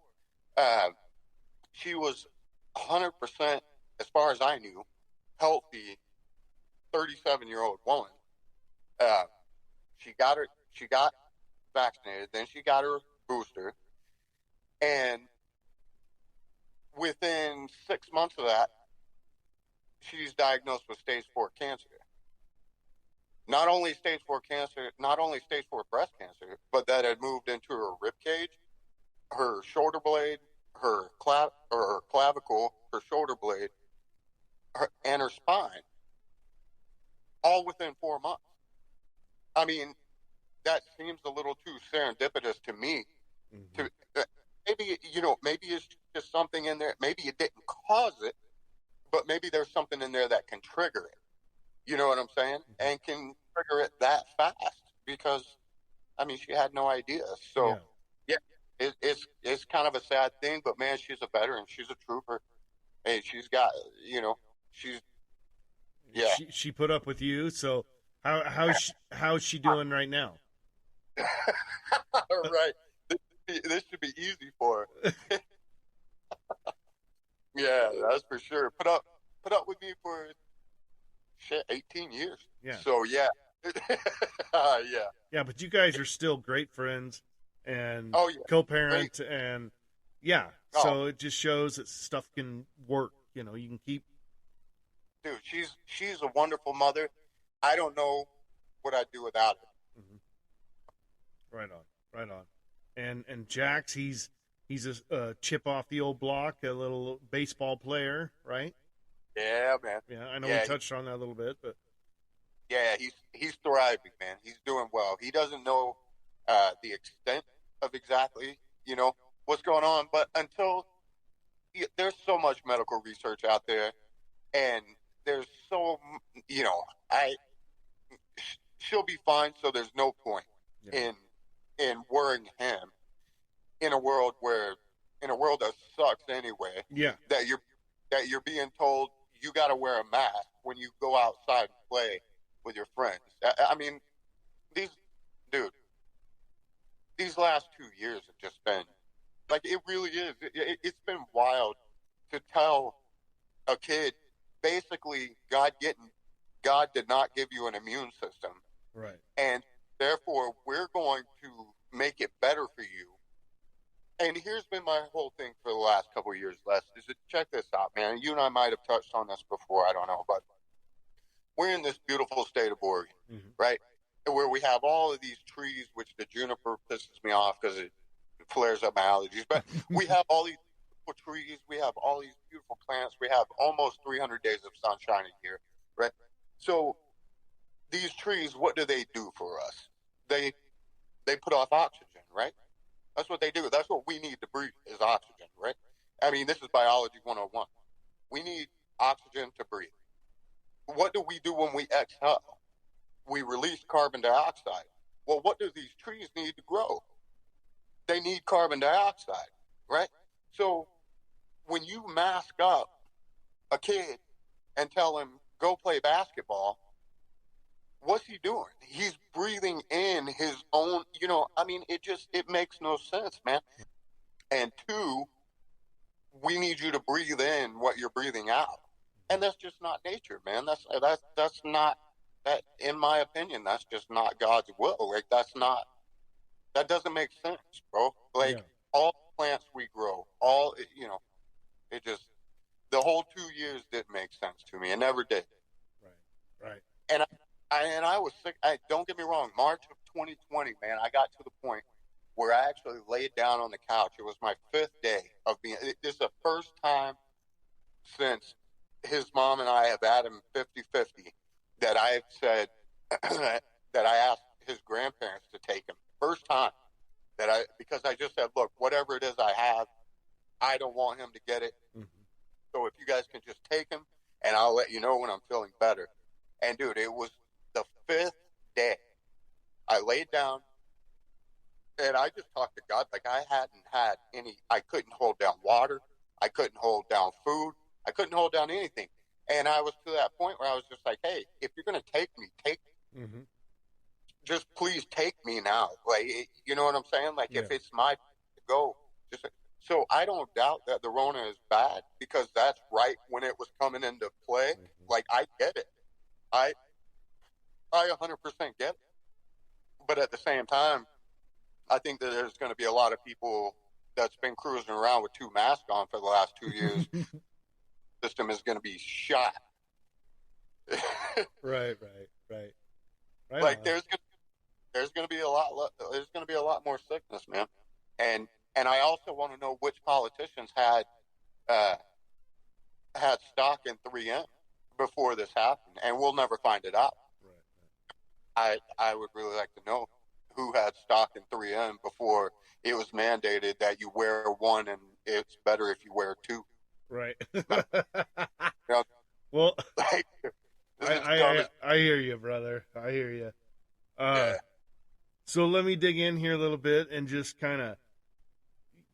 She was 100%, as far as I knew, healthy 37-year-old woman. She got vaccinated, then she got her booster, and within 6 months of that, she's diagnosed with stage 4 cancer. Not only stage 4 breast cancer, but that had moved into her rib cage, her shoulder blade, her clavicle, her shoulder blade, and her spine, all within 4 months. I mean, that seems a little too serendipitous to me. Mm-hmm. Maybe it's just something in there. Maybe it didn't cause it, but maybe there's something in there that can trigger it. You know what I'm saying? And can trigger it that fast because, I mean, she had no idea. So, yeah, it's kind of a sad thing, but man, she's a veteran. She's a trooper. Hey, she's got, yeah. She put up with you. So how's she doing right now? Right. This should be easy for her. Yeah, that's for sure. Put up with me for 18 years. Yeah. So yeah. Yeah. Yeah, but you guys are still great friends and co-parent great. And yeah. So it just shows that stuff can work. You know, you can keep. Dude, she's a wonderful mother. I don't know what I'd do without her. Mm-hmm. Right on. And Jax, he's a chip off the old block, a little baseball player, right? Yeah, man. Yeah, I know we touched on that a little bit, but Yeah, he's thriving, man. He's doing well. He doesn't know the extent of exactly, what's going on, but until there's so much medical research out there, and there's so, I she'll be fine. So there's no point in worrying him in a world that sucks anyway. Yeah. That you're being told you got to wear a mask when you go outside and play with your friends. I mean, these last 2 years have just been like, it really is. It's been wild to tell a kid, basically, God did not give you an immune system. Right. And therefore, we're going to make it better for you. And here's been my whole thing for the last couple of years, Les, is to check this out, man. You and I might have touched on this before, I don't know, but we're in this beautiful state of Oregon, right? Where we have all of these trees, which the juniper pisses me off because it flares up my allergies. But we have all these beautiful trees. We have all these beautiful plants. We have almost 300 days of sunshine a year, right? So these trees, what do they do for us? They put off oxygen, right? That's what they do. That's what we need to breathe is oxygen, right? I mean, this is biology 101. We need oxygen to breathe. What do we do when we exhale? We release carbon dioxide. Well, what do these trees need to grow? They need carbon dioxide, right? So when you mask up a kid and tell him, go play basketball, what's he doing? He's breathing in his own, it makes no sense, man. And two, we need you to breathe in what you're breathing out. And that's just not nature, man. That's not, that, in my opinion, that's just not God's will. Like, that doesn't make sense, bro. Like, all plants we grow, it just, the whole 2 years didn't make sense to me. It never did. Right. And I was sick. Don't get me wrong. March of 2020, man, I got to the point where I actually laid down on the couch. It was my 5th day of being. This is the first time since his mom and I have had him 50-50 that I've said that I asked his grandparents to take him. First time because I just said, look, whatever it is I have, I don't want him to get it. So if you guys can just take him, and I'll let you know when I'm feeling better. And dude, it was the 5th day. I laid down and I just talked to God. Like, I hadn't had I couldn't hold down water. I couldn't hold down food. I couldn't hold down anything. And I was to that point where I was just like, hey, if you're going to take me, take me. Just please take me now. Like, you know what I'm saying? Like, if it's my to go, so I don't doubt that the Rona is bad, because that's right when it was coming into play. Like, I get it. I 100% get it. But at the same time, I think that there's going to be a lot of people that's been cruising around with 2 masks on for the last 2 years. System is going to be shot. Right. Like on. There's going to be a lot more sickness, man. And I also want to know which politicians had stock in 3M before this happened, and we'll never find it out. Right. I would really like to know who had stock in 3M before it was mandated that you wear one and it's better if you wear 2. Right. Well, like, I hear you, brother. I hear you. So let me dig in here a little bit and just kind of,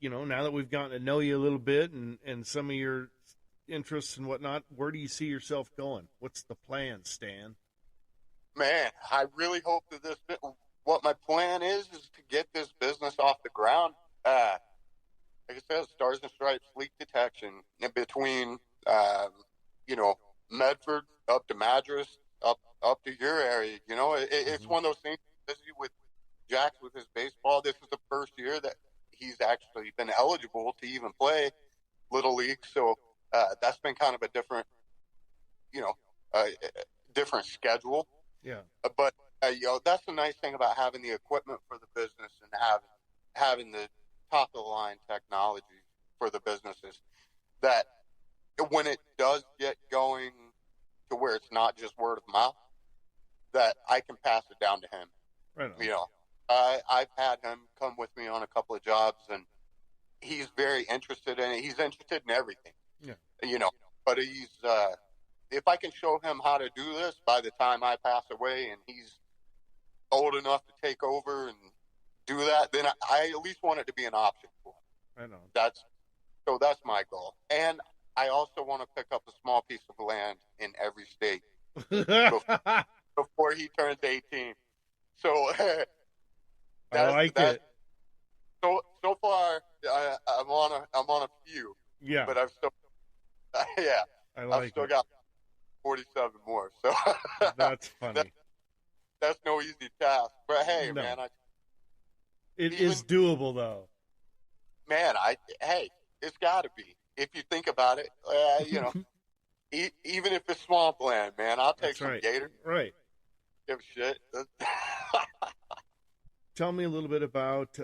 now that we've gotten to know you a little bit and some of your interests and whatnot, where do you see yourself going? What's the plan, Stan? Man, I really hope that what my plan is to get this business off the ground. Like I said, Stars and Stripes leak detection in between, Medford up to Madras, up to your area. It's one of those things. With Jax with his baseball, this is the first year that he's actually been eligible to even play Little League. So that's been kind of a different, different schedule. Yeah. But that's the nice thing about having the equipment for the business and having the top of the line technology for the businesses, that when it does get going to where it's not just word of mouth, that I can pass it down to him. Right on. You know, I've had him come with me on a couple of jobs, and he's very interested in it. He's interested in everything. Yeah. You know, but he's if I can show him how to do this by the time I pass away, and he's old enough to take over and do that, then I at least want it to be an option for him. Right on. That's my goal. And I also want to pick up a small piece of land in every state before he turns 18. So I like it. So far, I'm on a few. Yeah. But I've still, yeah, I've still got 47 more. So that's funny. That's no easy task. But hey, No. man, it is doable though. Man, hey, it's got to be. If you think about it, you know, even if it's swampland, man, I'll take some gators. Right. Give a shit. Tell me a little bit about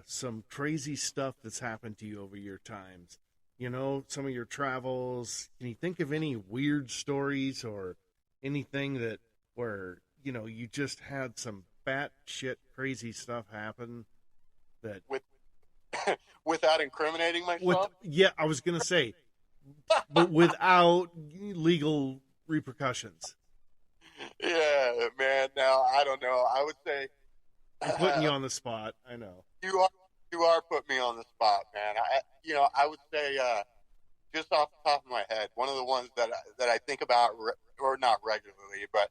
some crazy stuff that's happened to you over your times. You know, some of your travels. Can you think of any weird stories or anything that where, you know, you just had some batshit crazy stuff happen that without incriminating myself? I was going to say, but without legal repercussions. Yeah, man. Now, I don't know. I would say I'm putting you on the spot. I know. You are putting me on the spot, man. I would say, just off the top of my head, one of the ones that I think about, or not regularly, but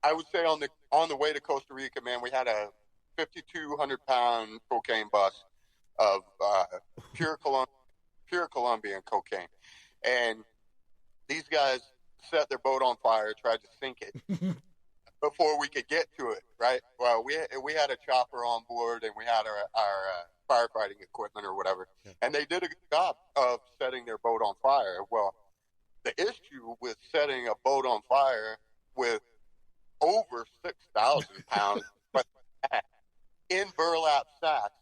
I would say on the way to Costa Rica, man, we had a 5,200-pound cocaine bus of pure Colombian cocaine, and these guys set their boat on fire, tried to sink it before we could get to it. Right? Well, we had a chopper on board, and we had our firefighting equipment or whatever, and they did a good job of setting their boat on fire. Well, the issue with setting a boat on fire with over 6,000 pounds in burlap sacks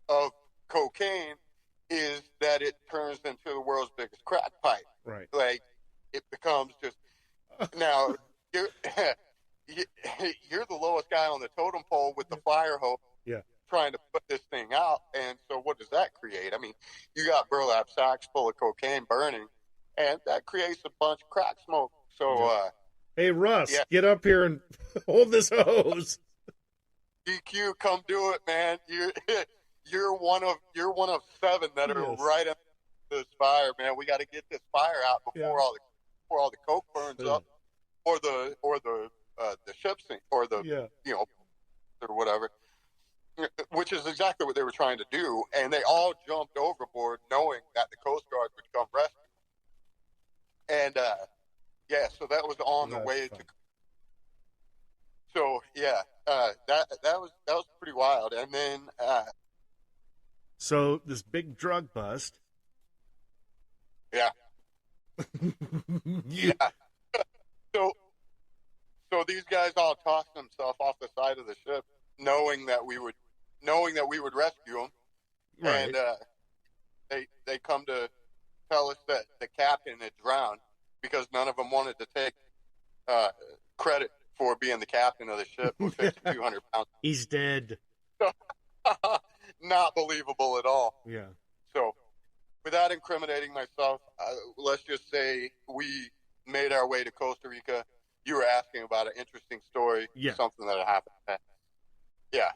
of cocaine is that it turns into the world's biggest crack pipe. Right. Like, it becomes just now you're the lowest guy on the totem pole with the fire hose. Yeah. Trying to put this thing out, and so what does that create? I mean, you got burlap sacks full of cocaine burning, and that creates a bunch of crack smoke. So, hey Russ, get up here and hold this hose. DQ, come do it, man. You're one of 7 that are right up this fire, man. We got to get this fire out before all the coke burns up, or the ship sink, or the or whatever. Which is exactly what they were trying to do, and they all jumped overboard, knowing that the Coast Guard would come rescue. And so that was on the way to. So that was pretty wild. And then so this big drug bust. Yeah. Yeah. So these guys all tossed themselves off the side of the ship, knowing that we would rescue them, right. And they come to tell us that the captain had drowned because none of them wanted to take credit for being the captain of the ship with 5,200 pounds. He's dead. Not believable at all. Yeah. So, without incriminating myself, let's just say we made our way to Costa Rica. You were asking about an interesting story, something that happened. Yeah,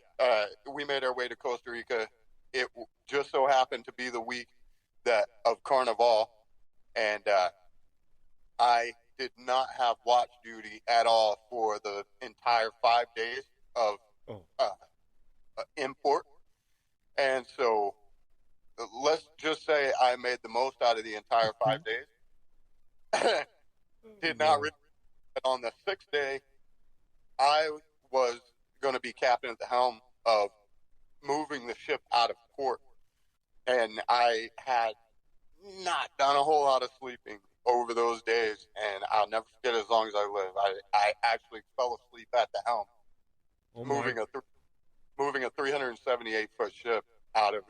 we made our way to Costa Rica. It just so happened to be the week of Carnival, and I did not have watch duty at all for the entire 5 days of import. And so let's just say I made the most out of the entire 5 days. Did not really. On the 6th day, I was going to be captain at the helm of moving the ship out of port, and I had not done a whole lot of sleeping over those days, and I'll never forget as long as I live. I actually fell asleep at the helm, moving a 378-foot ship out of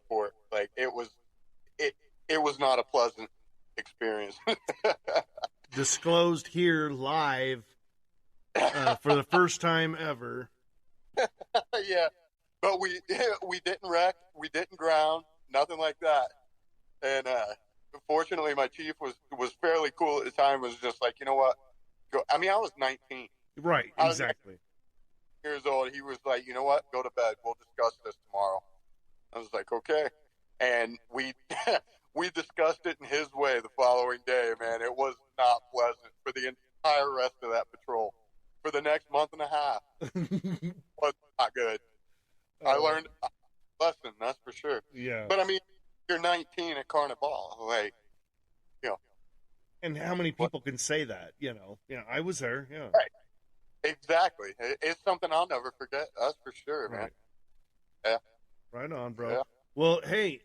port. Like, it was not a pleasant experience. disclosed here live for the first time ever. Yeah, but we didn't wreck, we didn't ground, nothing like that. And fortunately, my chief was fairly cool at the time. Was just like, you know what? Go. I mean, I was 19. Right, I was exactly. 19 years old. He was like, you know what? Go to bed. We'll discuss this tomorrow. I was like, okay. And we we discussed it in his way the following day. Man, it was not pleasant for the entire rest of that patrol. For the next month and a half, was not good. I learned a lesson, that's for sure. Yeah. But I mean, you're 19 at Carnival, like, you know. And how many people can say that? You know, I was there. Yeah. Right. Exactly. It's something I'll never forget. That's for sure, man. Right. Yeah. Right on, bro. Yeah. Well, hey,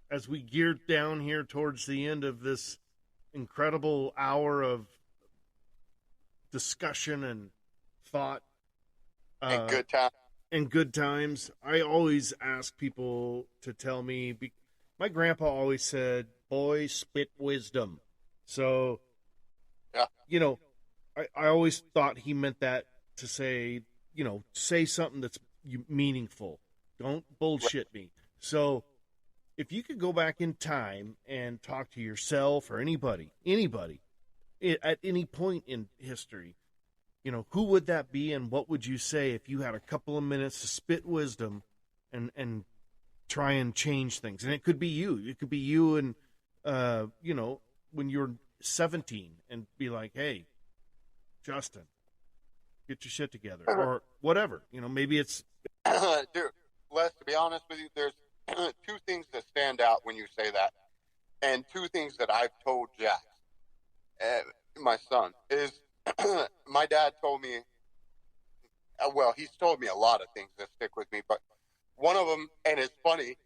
as we gear down here towards the end of this incredible hour of discussion and thought, And good time. and good times, I always ask people to tell me. My grandpa always said, "Boys spit wisdom." So, Yeah. you know, I always thought he meant that to say, say something that's meaningful. Don't bullshit me. So, if you could go back in time and talk to yourself or anybody at any point in history, who would that be, and what would you say if you had a couple of minutes to spit wisdom and try and change things? And it could be you. It could be you and, when you're 17 and be like, hey, Justin, get your shit together, or whatever. Maybe it's... Dude, Les, to be honest with you, there's two things that stand out when you say that, and two things that I've told Jack, my son, is my dad told me, well, he's told me a lot of things that stick with me, but one of them, and it's funny,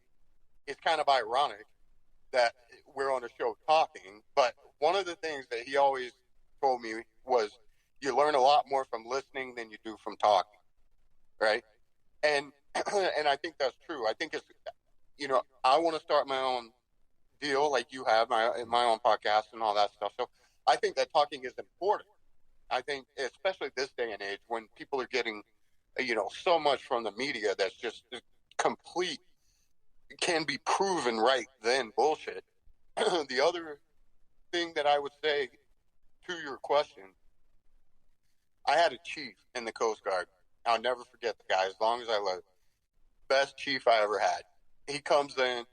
it's kind of ironic that we're on a show talking, but one of the things that he always told me was, you learn a lot more from listening than you do from talking, right? And I think that's true. I think it's, I want to start my own deal like you have, my own podcast and all that stuff. So I think that talking is important. I think, especially this day and age, when people are getting, so much from the media that's just complete, can be proven right then bullshit. The other thing that I would say to your question, I had a chief in the Coast Guard. I'll never forget the guy as long as I live. Best chief I ever had. He comes in.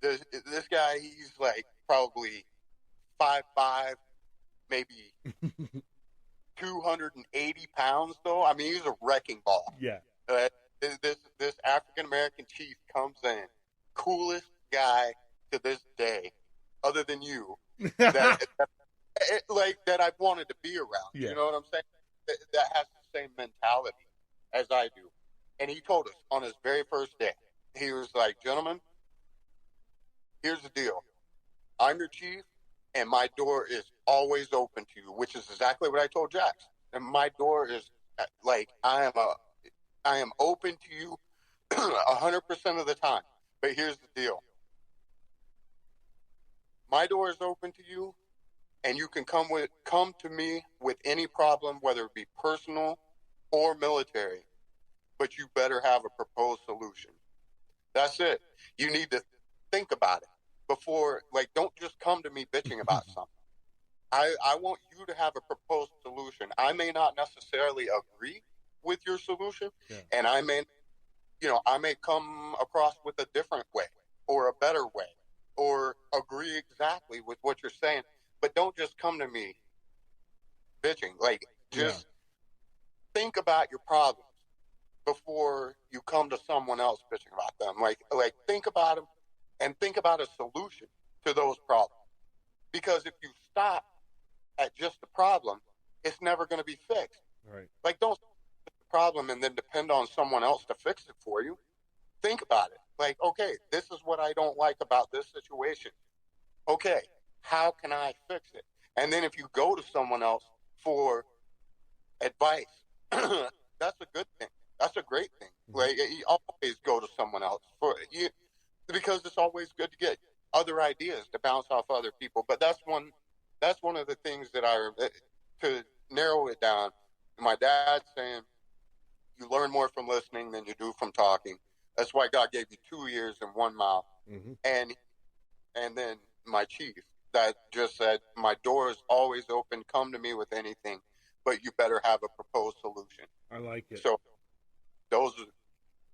This guy, he's like probably 5'5", maybe 280 pounds, though. I mean, he's a wrecking ball. Yeah. This African American chief comes in, coolest guy to this day, other than you, that I've wanted to be around. Yeah. You know what I'm saying? That has the same mentality as I do. And he told us on his very first day, he was like, gentlemen, here's the deal. I'm your chief, and my door is always open to you, which is exactly what I told Jax. And my door is like, I am open to you 100% of the time. But here's the deal. My door is open to you, and you can come to me with any problem, whether it be personal or military, but you better have a proposed solution. That's it. You need to think about it before, don't just come to me bitching about something. I want you to have a proposed solution. I may not necessarily agree with your solution, and I may come across with a different way or a better way or agree exactly with what you're saying, but don't just come to me bitching. Think about your problems before you come to someone else bitching about them. Think about them and think about a solution to those problems. Because if you stop at just the problem, it's never going to be fixed. Right. Don't fix the problem and then depend on someone else to fix it for you. Think about it. Okay, this is what I don't like about this situation. Okay, how can I fix it? And then if you go to someone else for advice, that's a good thing. That's a great thing. You always go to someone else for you, because it's always good to get other ideas, to bounce off other people. But that's one of the things that to narrow it down. My dad's saying, you learn more from listening than you do from talking. That's why God gave you 2 ears and 1 mouth. Mm-hmm. And then my chief that just said, my door is always open. Come to me with anything, but you better have a proposed solution. I like it. So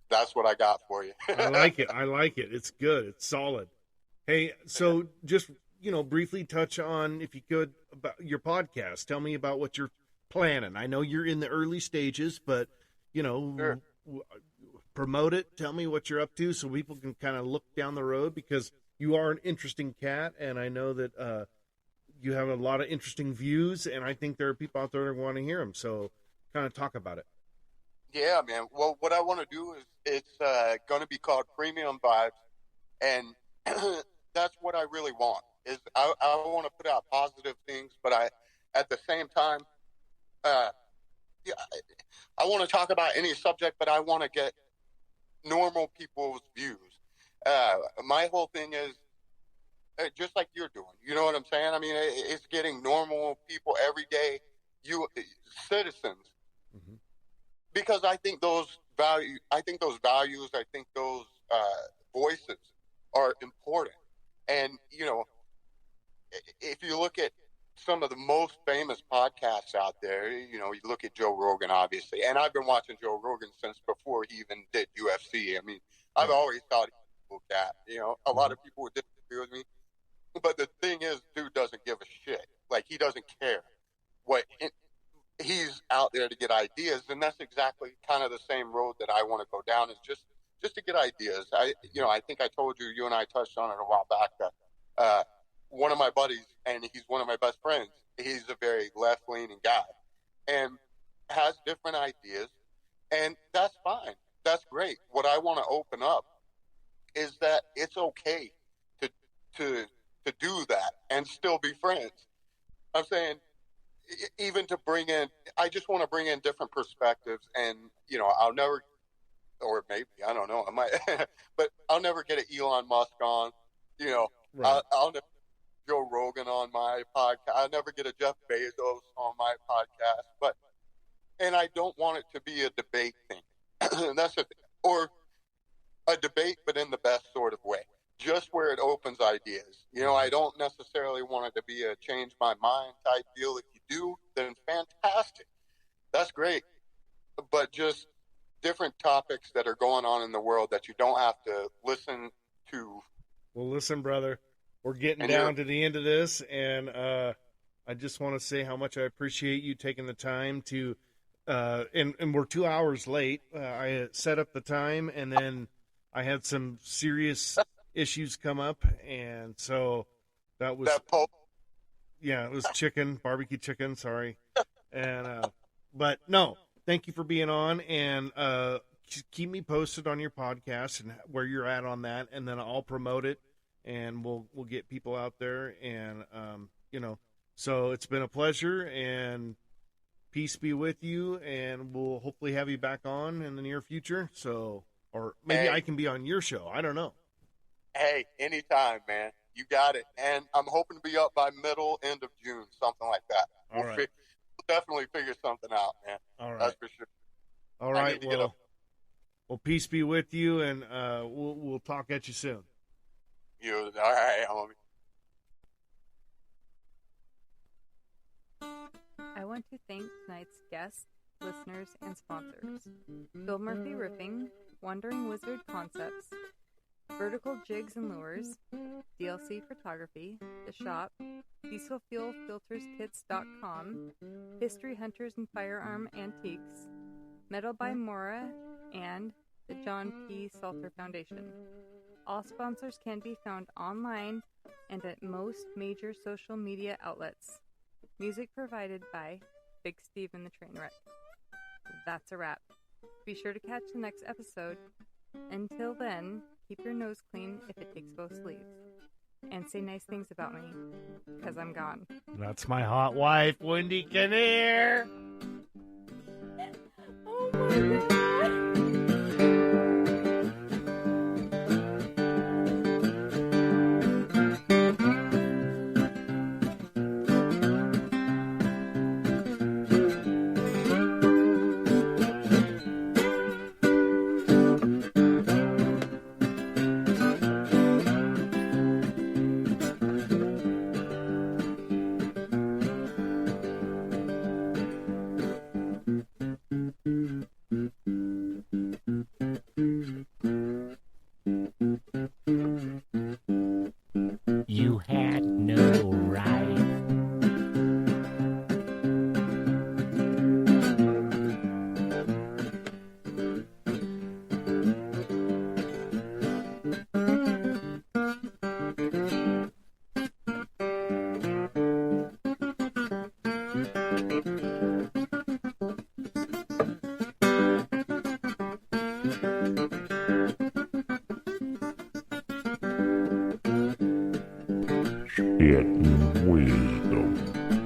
that's what I got for you. I like it. It's good. It's solid. Hey, so just, briefly touch on, if you could, about your podcast. Tell me about what you're planning. I know you're in the early stages, but, Sure. Promote it. Tell me what you're up to so people can kind of look down the road, because you are an interesting cat, and I know that you have a lot of interesting views, and I think there are people out there that want to hear them. So kind of talk about it. Yeah, man. Well, what I want to do is it's going to be called Premium Vibes, and that's what I really want. Is I want to put out positive things, but at the same time, I want to talk about any subject, but I want to get normal people's views. My whole thing is just like you're doing. You know what I'm saying? I mean, it's getting normal people every day, citizens. Mm-hmm. Because I think those values, I think those voices are important. And, if you look at some of the most famous podcasts out there, you look at Joe Rogan, obviously. And I've been watching Joe Rogan since before he even did UFC. I mean, I've always thought he was a cool cat. A lot of people would disagree with me. But the thing is, dude doesn't give a shit. Like, he doesn't care he's out there to get ideas, and that's exactly kind of the same road that I want to go down, is just to get ideas. I think I told you and I touched on it a while back, that one of my buddies, and he's one of my best friends, he's a very left-leaning guy and has different ideas, and that's fine. That's great. What I want to open up is that it's okay to do that and still be friends. I'm saying, even to bring in, I just want to bring in different perspectives, and I'll never, or maybe, I don't know, I might, but I'll never get an Elon Musk on, Right. I'll never get Joe Rogan on my podcast. I'll never get a Jeff Bezos on my podcast, and I don't want it to be a debate thing. That's the thing. Or a debate, but in the best sort of way, just where it opens ideas. I don't necessarily want it to be a change my mind type deal. If you do, then fantastic. That's great. But just different topics that are going on in the world that you don't have to listen to. Well, listen, brother, we're getting down to the end of this, and I just want to say how much I appreciate you taking the time to, and we're 2 hours late. I set up the time, and then I had some serious issues come up, and so that was it was barbecue chicken, sorry. And but no, thank you for being on, and keep me posted on your podcast and where you're at on that, and then I'll promote it, and we'll get people out there, and so it's been a pleasure, and peace be with you, and we'll hopefully have you back on in the near future. So, or maybe I can be on your show. I don't know. Hey, anytime, man. You got it. And I'm hoping to be up by end of June, something like that. All right. We'll definitely figure something out, man. All right. That's for sure. All right. Well, peace be with you, and we'll talk at you soon. All right, homie. I want to thank tonight's guests, listeners, and sponsors: Bill Murphy Roofing, Wandering Wizard Concepts, Vertical Jigs and Lures, DLC Photography, The Shop, DieselFuelFiltersKits.com, History Hunters and Firearm Antiques, Metal by Mora, and the John P. Salter Foundation. All sponsors can be found online and at most major social media outlets. Music provided by Big Steve and the Trainwreck. That's a wrap. Be sure to catch the next episode. Until then, keep your nose clean if it takes both sleeves. And say nice things about me, because I'm gone. That's my hot wife, Wendy Kinnear. Oh my God. know, right? Spitting wisdom.